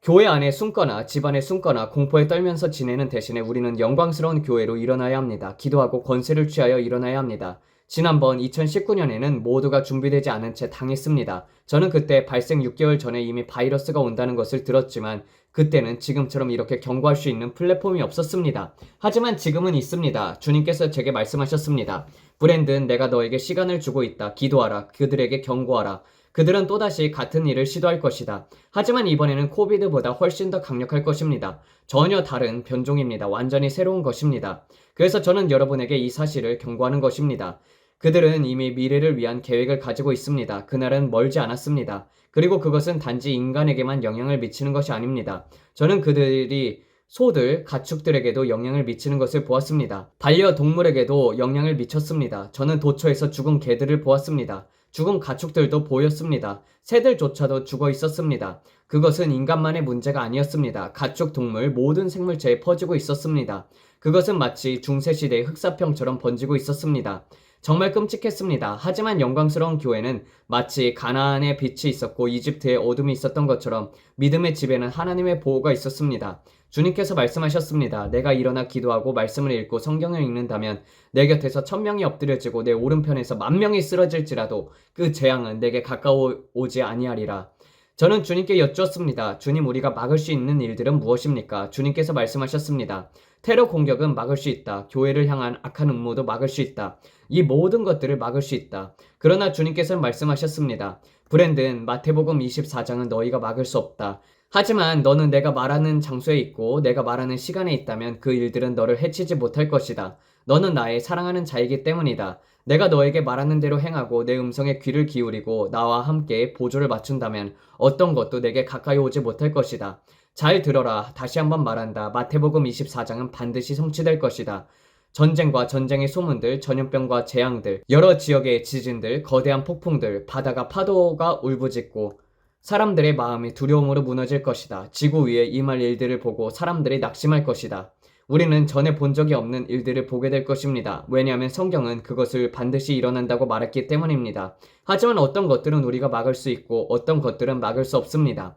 Speaker 1: 교회 안에 숨거나 집안에 숨거나 공포에 떨면서 지내는 대신에 우리는 영광스러운 교회로 일어나야 합니다. 기도하고 권세를 취하여 일어나야 합니다. 지난번 2019년에는 모두가 준비되지 않은 채 당했습니다. 저는 그때 발생 6개월 전에 이미 바이러스가 온다는 것을 들었지만 그때는 지금처럼 이렇게 경고할 수 있는 플랫폼이 없었습니다. 하지만 지금은 있습니다. 주님께서 제게 말씀하셨습니다. 브랜든, 내가 너에게 시간을 주고 있다. 기도하라. 그들에게 경고하라. 그들은 또다시 같은 일을 시도할 것이다. 하지만 이번에는 코비드보다 훨씬 더 강력할 것입니다. 전혀 다른 변종입니다. 완전히 새로운 것입니다. 그래서 저는 여러분에게 이 사실을 경고하는 것입니다. 그들은 이미 미래를 위한 계획을 가지고 있습니다. 그날은 멀지 않았습니다. 그리고 그것은 단지 인간에게만 영향을 미치는 것이 아닙니다. 저는 그들이 소들, 가축들에게도 영향을 미치는 것을 보았습니다. 반려동물에게도 영향을 미쳤습니다. 저는 도처에서 죽은 개들을 보았습니다. 죽은 가축들도 보였습니다. 새들조차도 죽어 있었습니다. 그것은 인간만의 문제가 아니었습니다. 가축, 동물, 모든 생물체에 퍼지고 있었습니다. 그것은 마치 중세시대의 흑사병처럼 번지고 있었습니다. 정말 끔찍했습니다. 하지만 영광스러운 교회는 마치 가나안에 빛이 있었고 이집트에 어둠이 있었던 것처럼 믿음의 집에는 하나님의 보호가 있었습니다. 주님께서 말씀하셨습니다. 내가 일어나 기도하고 말씀을 읽고 성경을 읽는다면 내 곁에서 1000명이 엎드려지고 내 오른편에서 10,000명이 쓰러질지라도 그 재앙은 내게 가까워오지 아니하리라. 저는 주님께 여쭈었습니다. 주님, 우리가 막을 수 있는 일들은 무엇입니까? 주님께서 말씀하셨습니다. 테러 공격은 막을 수 있다. 교회를 향한 악한 음모도 막을 수 있다. 이 모든 것들을 막을 수 있다. 그러나 주님께서는 말씀하셨습니다. 브랜든, 마태복음 24장은 너희가 막을 수 없다. 하지만 너는 내가 말하는 장소에 있고 내가 말하는 시간에 있다면 그 일들은 너를 해치지 못할 것이다. 너는 나의 사랑하는 자이기 때문이다. 내가 너에게 말하는 대로 행하고 내 음성에 귀를 기울이고 나와 함께 보조를 맞춘다면 어떤 것도 내게 가까이 오지 못할 것이다. 잘 들어라. 다시 한번 말한다. 마태복음 24장은 반드시 성취될 것이다. 전쟁과 전쟁의 소문들, 전염병과 재앙들, 여러 지역의 지진들, 거대한 폭풍들, 바다가 파도가 울부짖고 사람들의 마음이 두려움으로 무너질 것이다. 지구 위에 임할 일들을 보고 사람들이 낙심할 것이다. 우리는 전에 본 적이 없는 일들을 보게 될 것입니다. 왜냐하면 성경은 그것을 반드시 일어난다고 말했기 때문입니다. 하지만 어떤 것들은 우리가 막을 수 있고 어떤 것들은 막을 수 없습니다.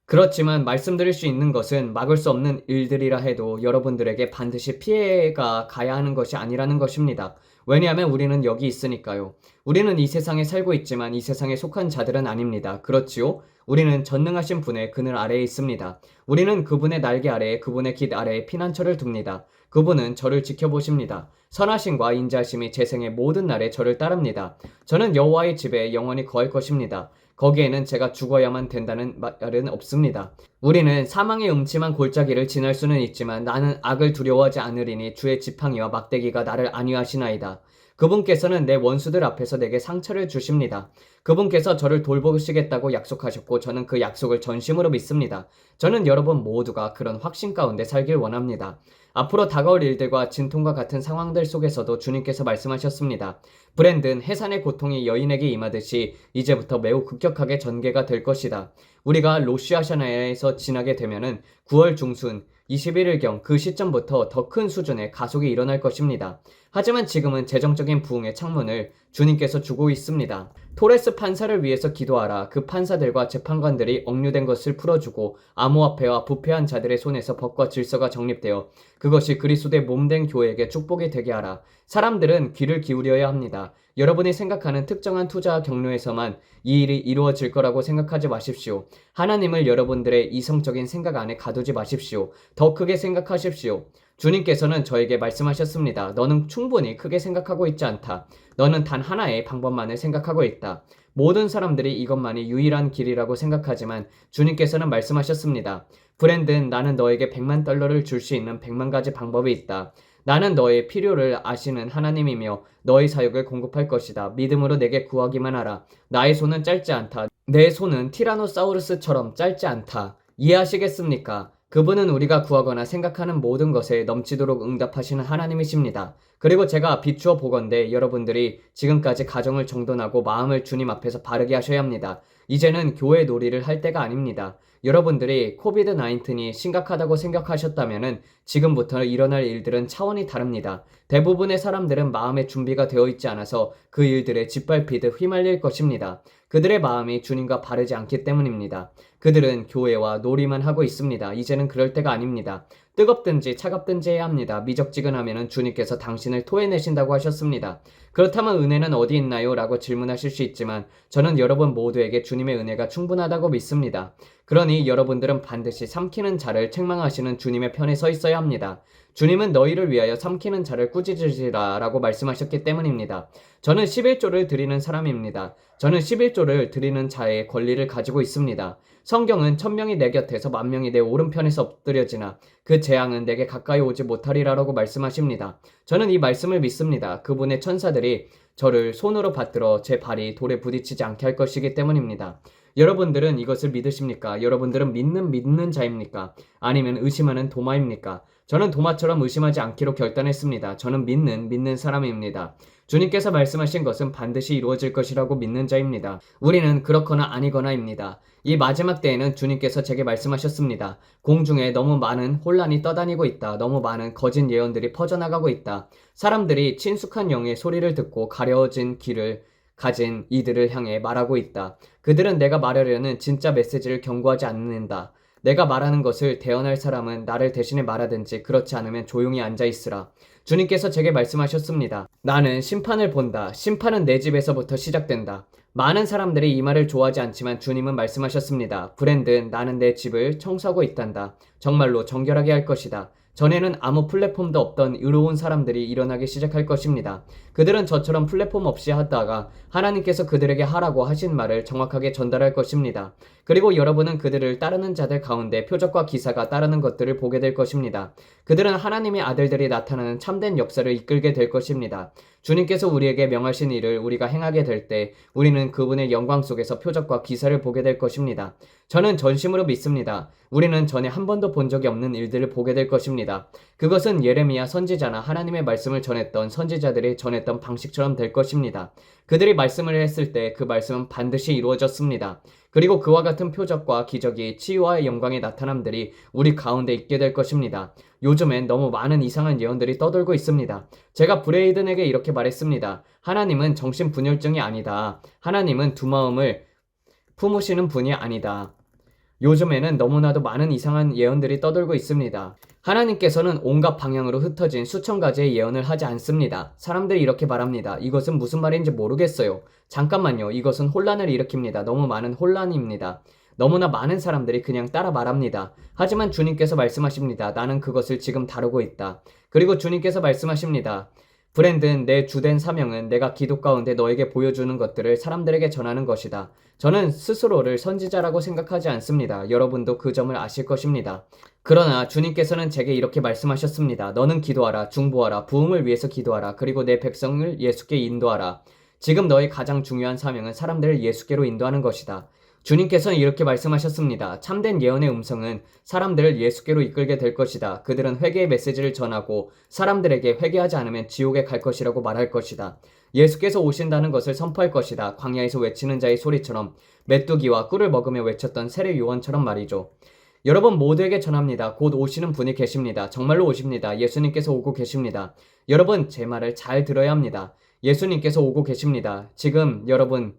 Speaker 1: 그렇지만 말씀드릴 수 있는 것은 막을 수 없는 일들이라 해도 여러분들에게 반드시 피해가 가야 하는 것이 아니라는 것입니다. 왜냐하면 우리는 여기 있으니까요. 우리는 이 세상에 살고 있지만 이 세상에 속한 자들은 아닙니다. 그렇지요? 우리는 전능하신 분의 그늘 아래에 있습니다. 우리는 그분의 날개 아래에 그분의 깃 아래에 피난처를 둡니다. 그분은 저를 지켜보십니다. 선하심과 인자하심이 제 생의 모든 날에 저를 따릅니다. 저는 여호와의 집에 영원히 거할 것입니다. 거기에는 제가 죽어야만 된다는 말은 없습니다. 우리는 사망의 음침한 골짜기를 지날 수는 있지만 나는 악을 두려워하지 않으리니 주의 지팡이와 막대기가 나를 안위하시나이다. 그분께서는 내 원수들 앞에서 내게 상처를 주십니다. 그분께서 저를 돌보시겠다고 약속하셨고 저는 그 약속을 전심으로 믿습니다. 저는 여러분 모두가 그런 확신 가운데 살길 원합니다. 앞으로 다가올 일들과 진통과 같은 상황들 속에서도 주님께서 말씀하셨습니다. 불행든 해산의 고통이 여인에게 임하듯이 이제부터 매우 급격하게 전개가 될 것이다. 우리가 로시아샤나에서 지나게 되면은 9월 중순 21일경 그 시점부터 더 큰 수준의 가속이 일어날 것입니다. 하지만 지금은 재정적인 부흥의 창문을 주님께서 주고 있습니다. 토레스 판사를 위해서 기도하라. 그 판사들과 재판관들이 억류된 것을 풀어주고 암호화폐와 부패한 자들의 손에서 법과 질서가 정립되어 그것이 그리스도의 몸된 교회에게 축복이 되게 하라. 사람들은 귀를 기울여야 합니다. 여러분이 생각하는 특정한 투자 경로에서만 이 일이 이루어질 거라고 생각하지 마십시오. 하나님을 여러분들의 이성적인 생각 안에 가두지 마십시오. 더 크게 생각하십시오. 주님께서는 저에게 말씀하셨습니다. 너는 충분히 크게 생각하고 있지 않다. 너는 단 하나의 방법만을 생각하고 있다. 모든 사람들이 이것만이 유일한 길이라고 생각하지만 주님께서는 말씀하셨습니다. 브랜든 나는 너에게 100만 달러를 줄 수 있는 100만 가지 방법이 있다. 나는 너의 필요를 아시는 하나님이며 너의 사역을 공급할 것이다. 믿음으로 내게 구하기만 하라. 나의 손은 짧지 않다. 내 손은 티라노사우루스처럼 짧지 않다. 이해하시겠습니까? 그분은 우리가 구하거나 생각하는 모든 것에 넘치도록 응답하시는 하나님이십니다. 그리고 제가 비추어 보건대 여러분들이 지금까지 가정을 정돈하고 마음을 주님 앞에서 바르게 하셔야 합니다. 이제는 교회 놀이를 할 때가 아닙니다. 여러분들이 코비드-19이 심각하다고 생각하셨다면 지금부터 일어날 일들은 차원이 다릅니다. 대부분의 사람들은 마음의 준비가 되어 있지 않아서 그 일들에 짓밟히듯 휘말릴 것입니다. 그들의 마음이 주님과 바르지 않기 때문입니다. 그들은 교회와 놀이만 하고 있습니다. 이제는 그럴 때가 아닙니다. 뜨겁든지 차갑든지 해야 합니다. 미적지근하면 주님께서 당신을 토해내신다고 하셨습니다. 그렇다면 은혜는 어디 있나요? 라고 질문하실 수 있지만 저는 여러분 모두에게 주님의 은혜가 충분하다고 믿습니다. 그러니 여러분들은 반드시 삼키는 자를 책망하시는 주님의 편에 서 있어야 합니다. 주님은 너희를 위하여 삼키는 자를 꾸짖으시라 라고 말씀하셨기 때문입니다. 저는 11조를 드리는 사람입니다. 저는 11조를 드리는 자의 권리를 가지고 있습니다. 성경은 1000명이 내 곁에서 10,000명이 내 오른편에서 엎드려지나 그 재앙은 내게 가까이 오지 못하리라라고 말씀하십니다. 저는 이 말씀을 믿습니다. 그분의 천사들이 저를 손으로 받들어 제 발이 돌에 부딪히지 않게 할 것이기 때문입니다. 여러분들은 이것을 믿으십니까? 여러분들은 믿는 자입니까? 아니면 의심하는 도마입니까? 저는 도마처럼 의심하지 않기로 결단했습니다. 저는 믿는 사람입니다. 주님께서 말씀하신 것은 반드시 이루어질 것이라고 믿는 자입니다. 우리는 그렇거나 아니거나입니다. 이 마지막 때에는 주님께서 제게 말씀하셨습니다. 공중에 너무 많은 혼란이 떠다니고 있다. 너무 많은 거짓 예언들이 퍼져나가고 있다. 사람들이 친숙한 영의 소리를 듣고 가려진 귀를 가진 이들을 향해 말하고 있다. 그들은 내가 말하려는 진짜 메시지를 경고하지 않는다. 내가 말하는 것을 대언할 사람은 나를 대신에 말하든지 그렇지 않으면 조용히 앉아있으라. 주님께서 제게 말씀하셨습니다. 나는 심판을 본다. 심판은 내 집에서부터 시작된다. 많은 사람들이 이 말을 좋아하지 않지만 주님은 말씀하셨습니다. 브랜든 나는 내 집을 청소하고 있단다. 정말로 정결하게 할 것이다. 전에는 아무 플랫폼도 없던 의로운 사람들이 일어나기 시작할 것입니다. 그들은 저처럼 플랫폼 없이 하다가 하나님께서 그들에게 하라고 하신 말을 정확하게 전달할 것입니다. 그리고 여러분은 그들을 따르는 자들 가운데 표적과 기사가 따르는 것들을 보게 될 것입니다. 그들은 하나님의 아들들이 나타나는 참된 역사를 이끌게 될 것입니다. 주님께서 우리에게 명하신 일을 우리가 행하게 될 때 우리는 그분의 영광 속에서 표적과 기사를 보게 될 것입니다. 저는 전심으로 믿습니다. 우리는 전에 한 번도 본 적이 없는 일들을 보게 될 것입니다. 그것은 예레미야 선지자나 하나님의 말씀을 전했던 선지자들이 전했던 방식처럼 될 것입니다. 그들이 말씀을 했을 때 그 말씀은 반드시 이루어졌습니다. 그리고 그와 같은 표적과 기적이 치유와의 영광의 나타남들이 우리 가운데 있게 될 것입니다. 요즘엔 너무 많은 이상한 예언들이 떠돌고 있습니다. 제가 브레이든에게 이렇게 말했습니다. 하나님은 정신분열증이 아니다. 하나님은 두 마음을 품으시는 분이 아니다. 요즘에는 너무나도 많은 이상한 예언들이 떠돌고 있습니다. 하나님께서는 온갖 방향으로 흩어진 수천 가지의 예언을 하지 않습니다. 사람들이 이렇게 말합니다. 이것은 무슨 말인지 모르겠어요. 잠깐만요. 이것은 혼란을 일으킵니다. 너무 많은 혼란입니다. 너무나 많은 사람들이 그냥 따라 말합니다. 하지만 주님께서 말씀하십니다. 나는 그것을 지금 다루고 있다. 그리고 주님께서 말씀하십니다. 브랜든, 내 주된 사명은 내가 기도 가운데 너에게 보여주는 것들을 사람들에게 전하는 것이다. 저는 스스로를 선지자라고 생각하지 않습니다. 여러분도 그 점을 아실 것입니다. 그러나 주님께서는 제게 이렇게 말씀하셨습니다. 너는 기도하라, 중보하라, 부흥을 위해서 기도하라, 그리고 내 백성을 예수께 인도하라. 지금 너의 가장 중요한 사명은 사람들을 예수께로 인도하는 것이다. 주님께서는 이렇게 말씀하셨습니다. 참된 예언의 음성은 사람들을 예수께로 이끌게 될 것이다. 그들은 회개의 메시지를 전하고 사람들에게 회개하지 않으면 지옥에 갈 것이라고 말할 것이다. 예수께서 오신다는 것을 선포할 것이다. 광야에서 외치는 자의 소리처럼 메뚜기와 꿀을 먹으며 외쳤던 세례 요한처럼 말이죠. 여러분 모두에게 전합니다. 곧 오시는 분이 계십니다. 정말로 오십니다. 예수님께서 오고 계십니다. 여러분 제 말을 잘 들어야 합니다. 예수님께서 오고 계십니다. 지금 여러분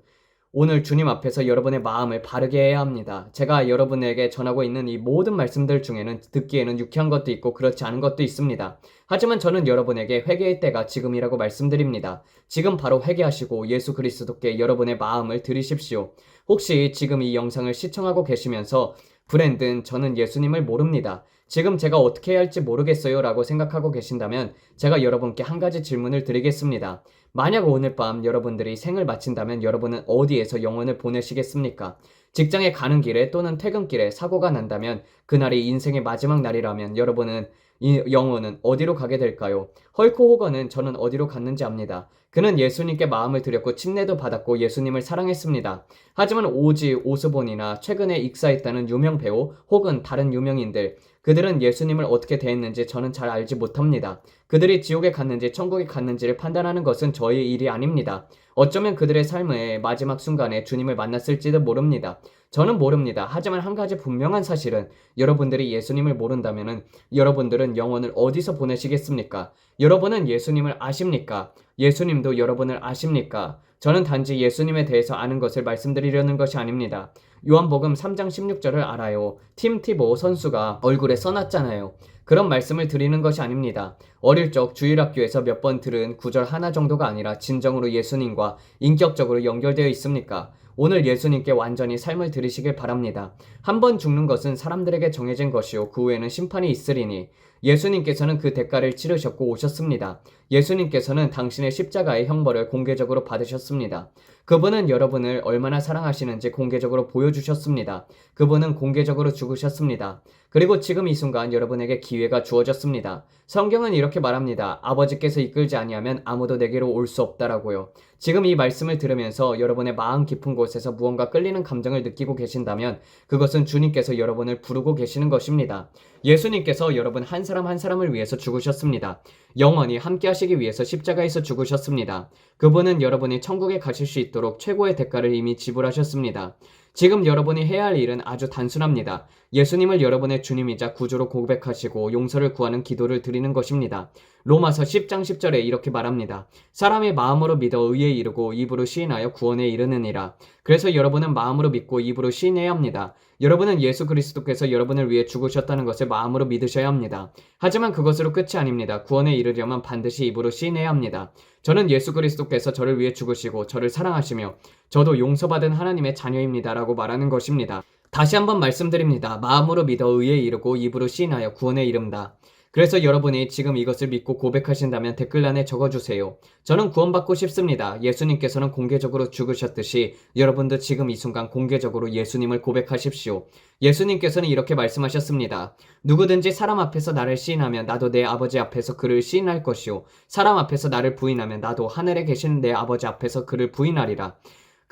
Speaker 1: 오늘 주님 앞에서 여러분의 마음을 바르게 해야 합니다. 제가 여러분에게 전하고 있는 이 모든 말씀들 중에는 듣기에는 유쾌한 것도 있고 그렇지 않은 것도 있습니다. 하지만 저는 여러분에게 회개의 때가 지금이라고 말씀드립니다. 지금 바로 회개하시고 예수 그리스도께 여러분의 마음을 드리십시오. 혹시 지금 이 영상을 시청하고 계시면서 브랜든, 저는 예수님을 모릅니다. 지금 제가 어떻게 해야 할지 모르겠어요 라고 생각하고 계신다면 제가 여러분께 한 가지 질문을 드리겠습니다. 만약 오늘 밤 여러분들이 생을 마친다면 여러분은 어디에서 영혼을 보내시겠습니까? 직장에 가는 길에 또는 퇴근길에 사고가 난다면 그날이 인생의 마지막 날이라면 여러분은 이 영혼은 어디로 가게 될까요? 헐크 호건은 저는 어디로 갔는지 압니다. 그는 예수님께 마음을 드렸고 침례도 받았고 예수님을 사랑했습니다. 하지만 오지 오스본이나 최근에 익사했다는 유명 배우 혹은 다른 유명인들, 그들은 예수님을 어떻게 대했는지 저는 잘 알지 못합니다. 그들이 지옥에 갔는지 천국에 갔는지를 판단하는 것은 저의 일이 아닙니다. 어쩌면 그들의 삶의 마지막 순간에 주님을 만났을지도 모릅니다. 저는 모릅니다. 하지만 한 가지 분명한 사실은 여러분들이 예수님을 모른다면 여러분들은 영혼을 어디서 보내시겠습니까? 여러분은 예수님을 아십니까? 예수님도 여러분을 아십니까? 저는 단지 예수님에 대해서 아는 것을 말씀드리려는 것이 아닙니다. 요한복음 3장 16절을 알아요. 팀 티보 선수가 얼굴에 써놨잖아요. 그런 말씀을 드리는 것이 아닙니다. 어릴 적 주일학교에서 몇 번 들은 구절 하나 정도가 아니라 진정으로 예수님과 인격적으로 연결되어 있습니까? 오늘 예수님께 완전히 삶을 들이시길 바랍니다. 한 번 죽는 것은 사람들에게 정해진 것이요 그 후에는 심판이 있으리니 예수님께서는 그 대가를 치르셨고 오셨습니다. 예수님께서는 당신의 십자가의 형벌을 공개적으로 받으셨습니다. 그분은 여러분을 얼마나 사랑하시는지 공개적으로 보여주셨습니다. 그분은 공개적으로 죽으셨습니다. 그리고 지금 이 순간 여러분에게 기회가 주어졌습니다. 성경은 이렇게 말합니다. 아버지께서 이끌지 아니하면 아무도 내게로 올 수 없다라고요. 지금 이 말씀을 들으면서 여러분의 마음 깊은 곳에서 무언가 끌리는 감정을 느끼고 계신다면 그것은 주님께서 여러분을 부르고 계시는 것입니다. 예수님께서 여러분 한 사람 한 사람을 위해서 죽으셨습니다. 영원히 함께 하시기 위해서 십자가에서 죽으셨습니다. 그분은 여러분이 천국에 가실 수 있도록 최고의 대가를 이미 지불하셨습니다. 지금 여러분이 해야 할 일은 아주 단순합니다. 예수님을 여러분의 주님이자 구주로 고백하시고 용서를 구하는 기도를 드리는 것입니다. 로마서 10장 10절에 이렇게 말합니다. 사람의 마음으로 믿어 의에 이르고 입으로 시인하여 구원에 이르느니라. 그래서 여러분은 마음으로 믿고 입으로 시인해야 합니다. 여러분은 예수 그리스도께서 여러분을 위해 죽으셨다는 것을 마음으로 믿으셔야 합니다. 하지만 그것으로 끝이 아닙니다. 구원에 이르려면 반드시 입으로 시인해야 합니다. 저는 예수 그리스도께서 저를 위해 죽으시고 저를 사랑하시며 저도 용서받은 하나님의 자녀입니다 라고 말하는 것입니다. 다시 한번 말씀드립니다. 마음으로 믿어 의에 이르고 입으로 시인하여 구원에 이른다. 그래서 여러분이 지금 이것을 믿고 고백하신다면 댓글란에 적어주세요. 저는 구원받고 싶습니다. 예수님께서는 공개적으로 죽으셨듯이 여러분도 지금 이 순간 공개적으로 예수님을 고백하십시오. 예수님께서는 이렇게 말씀하셨습니다. 누구든지 사람 앞에서 나를 시인하면 나도 내 아버지 앞에서 그를 시인할 것이요. 사람 앞에서 나를 부인하면 나도 하늘에 계신 내 아버지 앞에서 그를 부인하리라.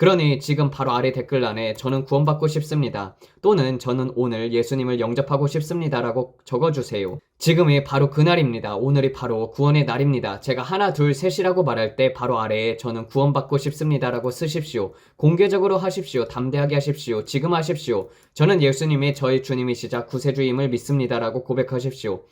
Speaker 1: 그러니 지금 바로 아래 댓글란에 저는 구원받고 싶습니다. 또는 저는 오늘 예수님을 영접하고 싶습니다라고 적어주세요. 지금이 바로 그날입니다. 오늘이 바로 구원의 날입니다. 제가 하나, 둘, 셋이라고 말할 때 바로 아래에 저는 구원받고 싶습니다라고 쓰십시오. 공개적으로 하십시오. 담대하게 하십시오. 지금 하십시오. 저는 예수님이 저의 주님이시자 구세주임을 믿습니다라고 고백하십시오.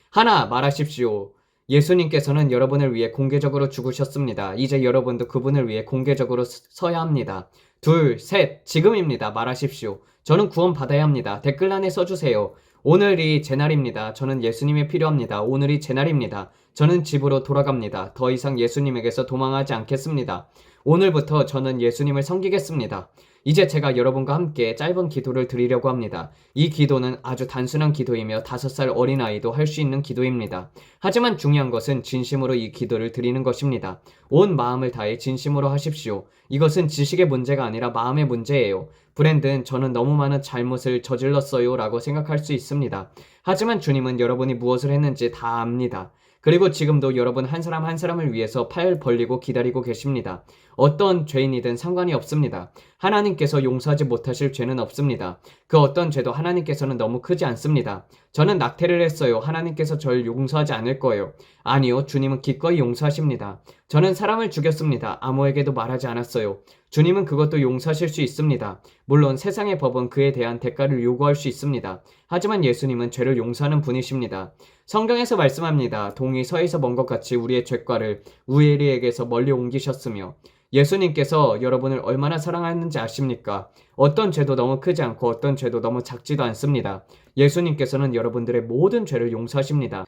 Speaker 1: 하나, 말하십시오. 예수님께서는 여러분을 위해 공개적으로 죽으셨습니다. 이제 여러분도 그분을 위해 공개적으로 서야 합니다. 둘, 셋, 지금입니다. 말하십시오. 저는 구원받아야 합니다. 댓글란에 써주세요. 오늘이 제 날입니다. 저는 예수님이 필요합니다. 오늘이 제 날입니다. 저는 집으로 돌아갑니다. 더 이상 예수님에게서 도망하지 않겠습니다. 오늘부터 저는 예수님을 섬기겠습니다. 이제 제가 여러분과 함께 짧은 기도를 드리려고 합니다. 이 기도는 아주 단순한 기도이며 5살 어린아이도 할 수 있는 기도입니다. 하지만 중요한 것은 진심으로 이 기도를 드리는 것입니다. 온 마음을 다해 진심으로 하십시오. 이것은 지식의 문제가 아니라 마음의 문제예요. 브랜든 저는 너무 많은 잘못을 저질렀어요 라고 생각할 수 있습니다. 하지만 주님은 여러분이 무엇을 했는지 다 압니다. 그리고 지금도 여러분 한 사람 한 사람을 위해서 팔 벌리고 기다리고 계십니다. 어떤 죄인이든 상관이 없습니다. 하나님께서 용서하지 못하실 죄는 없습니다. 그 어떤 죄도 하나님께서는 너무 크지 않습니다. 저는 낙태를 했어요. 하나님께서 저를 용서하지 않을 거예요. 아니요, 주님은 기꺼이 용서하십니다. 저는 사람을 죽였습니다. 아무에게도 말하지 않았어요. 주님은 그것도 용서하실 수 있습니다. 물론 세상의 법은 그에 대한 대가를 요구할 수 있습니다. 하지만 예수님은 죄를 용서하는 분이십니다. 성경에서 말씀합니다. 동이 서에서 먼 것 같이 우리의 죄과를 우리에게서 멀리 옮기셨으며 예수님께서 여러분을 얼마나 사랑하는지 아십니까? 어떤 죄도 너무 크지 않고 어떤 죄도 너무 작지도 않습니다. 예수님께서는 여러분들의 모든 죄를 용서하십니다.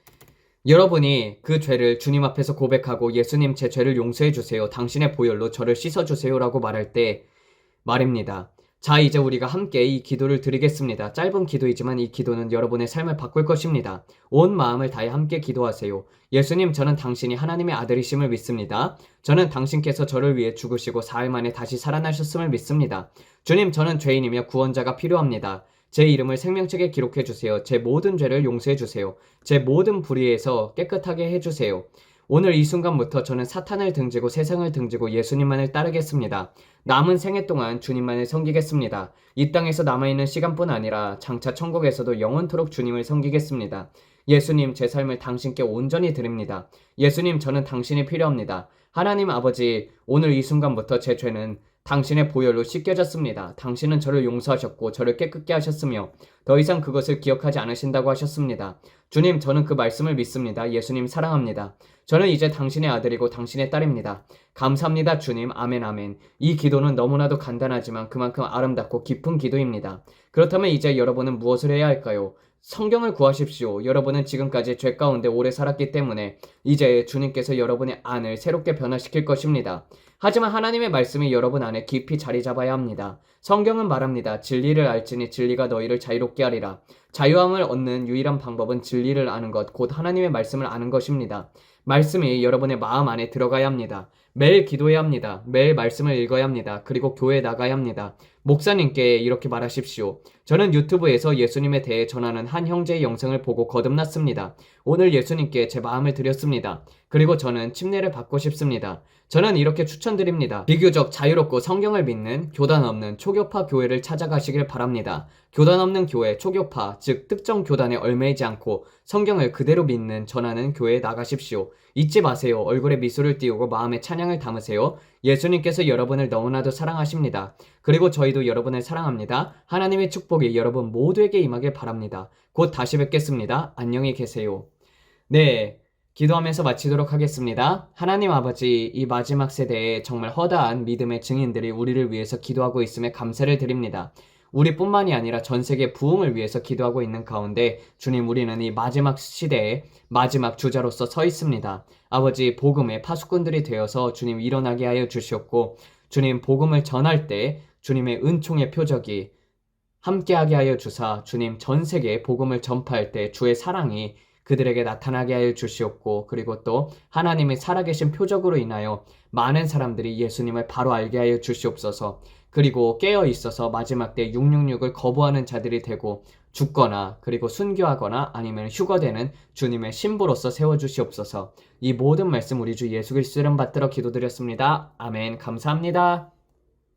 Speaker 1: 여러분이 그 죄를 주님 앞에서 고백하고 예수님 제 죄를 용서해 주세요. 당신의 보혈로 저를 씻어 주세요 라고 말할 때 말입니다. 자, 이제 우리가 함께 이 기도를 드리겠습니다. 짧은 기도이지만 이 기도는 여러분의 삶을 바꿀 것입니다. 온 마음을 다해 함께 기도하세요. 예수님, 저는 당신이 하나님의 아들이심을 믿습니다. 저는 당신께서 저를 위해 죽으시고 사흘 만에 다시 살아나셨음을 믿습니다. 주님, 저는 죄인이며 구원자가 필요합니다. 제 이름을 생명책에 기록해 주세요. 제 모든 죄를 용서해 주세요. 제 모든 불의에서 깨끗하게 해주세요. 오늘 이 순간부터 저는 사탄을 등지고 세상을 등지고 예수님만을 따르겠습니다. 남은 생애 동안 주님만을 섬기겠습니다. 이 땅에서 남아있는 시간뿐 아니라 장차 천국에서도 영원토록 주님을 섬기겠습니다. 예수님, 제 삶을 당신께 온전히 드립니다. 예수님, 저는 당신이 필요합니다. 하나님 아버지, 오늘 이 순간부터 제 죄는 당신의 보혈로 씻겨졌습니다. 당신은 저를 용서하셨고 저를 깨끗게 하셨으며 더 이상 그것을 기억하지 않으신다고 하셨습니다. 주님, 저는 그 말씀을 믿습니다. 예수님 사랑합니다. 저는 이제 당신의 아들이고 당신의 딸입니다. 감사합니다, 주님. 아멘, 아멘. 이 기도는 너무나도 간단하지만 그만큼 아름답고 깊은 기도입니다. 그렇다면 이제 여러분은 무엇을 해야 할까요? 성경을 구하십시오. 여러분은 지금까지 죄 가운데 오래 살았기 때문에 이제 주님께서 여러분의 안을 새롭게 변화시킬 것입니다. 하지만 하나님의 말씀이 여러분 안에 깊이 자리 잡아야 합니다. 성경은 말합니다. 진리를 알지니 진리가 너희를 자유롭게 하리라. 자유함을 얻는 유일한 방법은 진리를 아는 것, 곧 하나님의 말씀을 아는 것입니다. 말씀이 여러분의 마음 안에 들어가야 합니다. 매일 기도해야 합니다. 매일 말씀을 읽어야 합니다. 그리고 교회에 나가야 합니다. 목사님께 이렇게 말하십시오. 저는 유튜브에서 예수님에 대해 전하는 한 형제의 영상을 보고 거듭났습니다. 오늘 예수님께 제 마음을 드렸습니다. 그리고 저는 침례를 받고 싶습니다. 저는 이렇게 추천드립니다. 비교적 자유롭고 성경을 믿는 교단 없는 초교파 교회를 찾아가시길 바랍니다. 교단 없는 교회, 초교파, 즉 특정 교단에 얽매이지 않고 성경을 그대로 믿는 전하는 교회에 나가십시오. 잊지 마세요. 얼굴에 미소를 띄우고 마음에 찬양을 담으세요. 예수님께서 여러분을 너무나도 사랑하십니다. 그리고 저희도 여러분을 사랑합니다. 하나님의 축복이 여러분 모두에게 임하길 바랍니다. 곧 다시 뵙겠습니다. 안녕히 계세요. 네, 기도하면서 마치도록 하겠습니다. 하나님 아버지, 이 마지막 세대에 정말 허다한 믿음의 증인들이 우리를 위해서 기도하고 있음에 감사를 드립니다. 우리뿐만이 아니라 전 세계 부흥을 위해서 기도하고 있는 가운데 주님, 우리는 이 마지막 시대에 마지막 주자로서 서 있습니다. 아버지, 복음의 파수꾼들이 되어서 주님 일어나게 하여 주시옵고 주님 복음을 전할 때 주님의 은총의 표적이 함께하게 하여 주사 주님 전 세계에 복음을 전파할 때 주의 사랑이 그들에게 나타나게 하여 주시옵고, 그리고 또 하나님의 살아계신 표적으로 인하여 많은 사람들이 예수님을 바로 알게 하여 주시옵소서. 그리고 깨어 있어서 마지막 때 666을 거부하는 자들이 되고 죽거나 그리고 순교하거나 아니면 휴거되는 주님의 신부로서 세워주시옵소서. 이 모든 말씀 우리 주 예수 그리스도 이름 받들어 기도드렸습니다. 아멘. 감사합니다.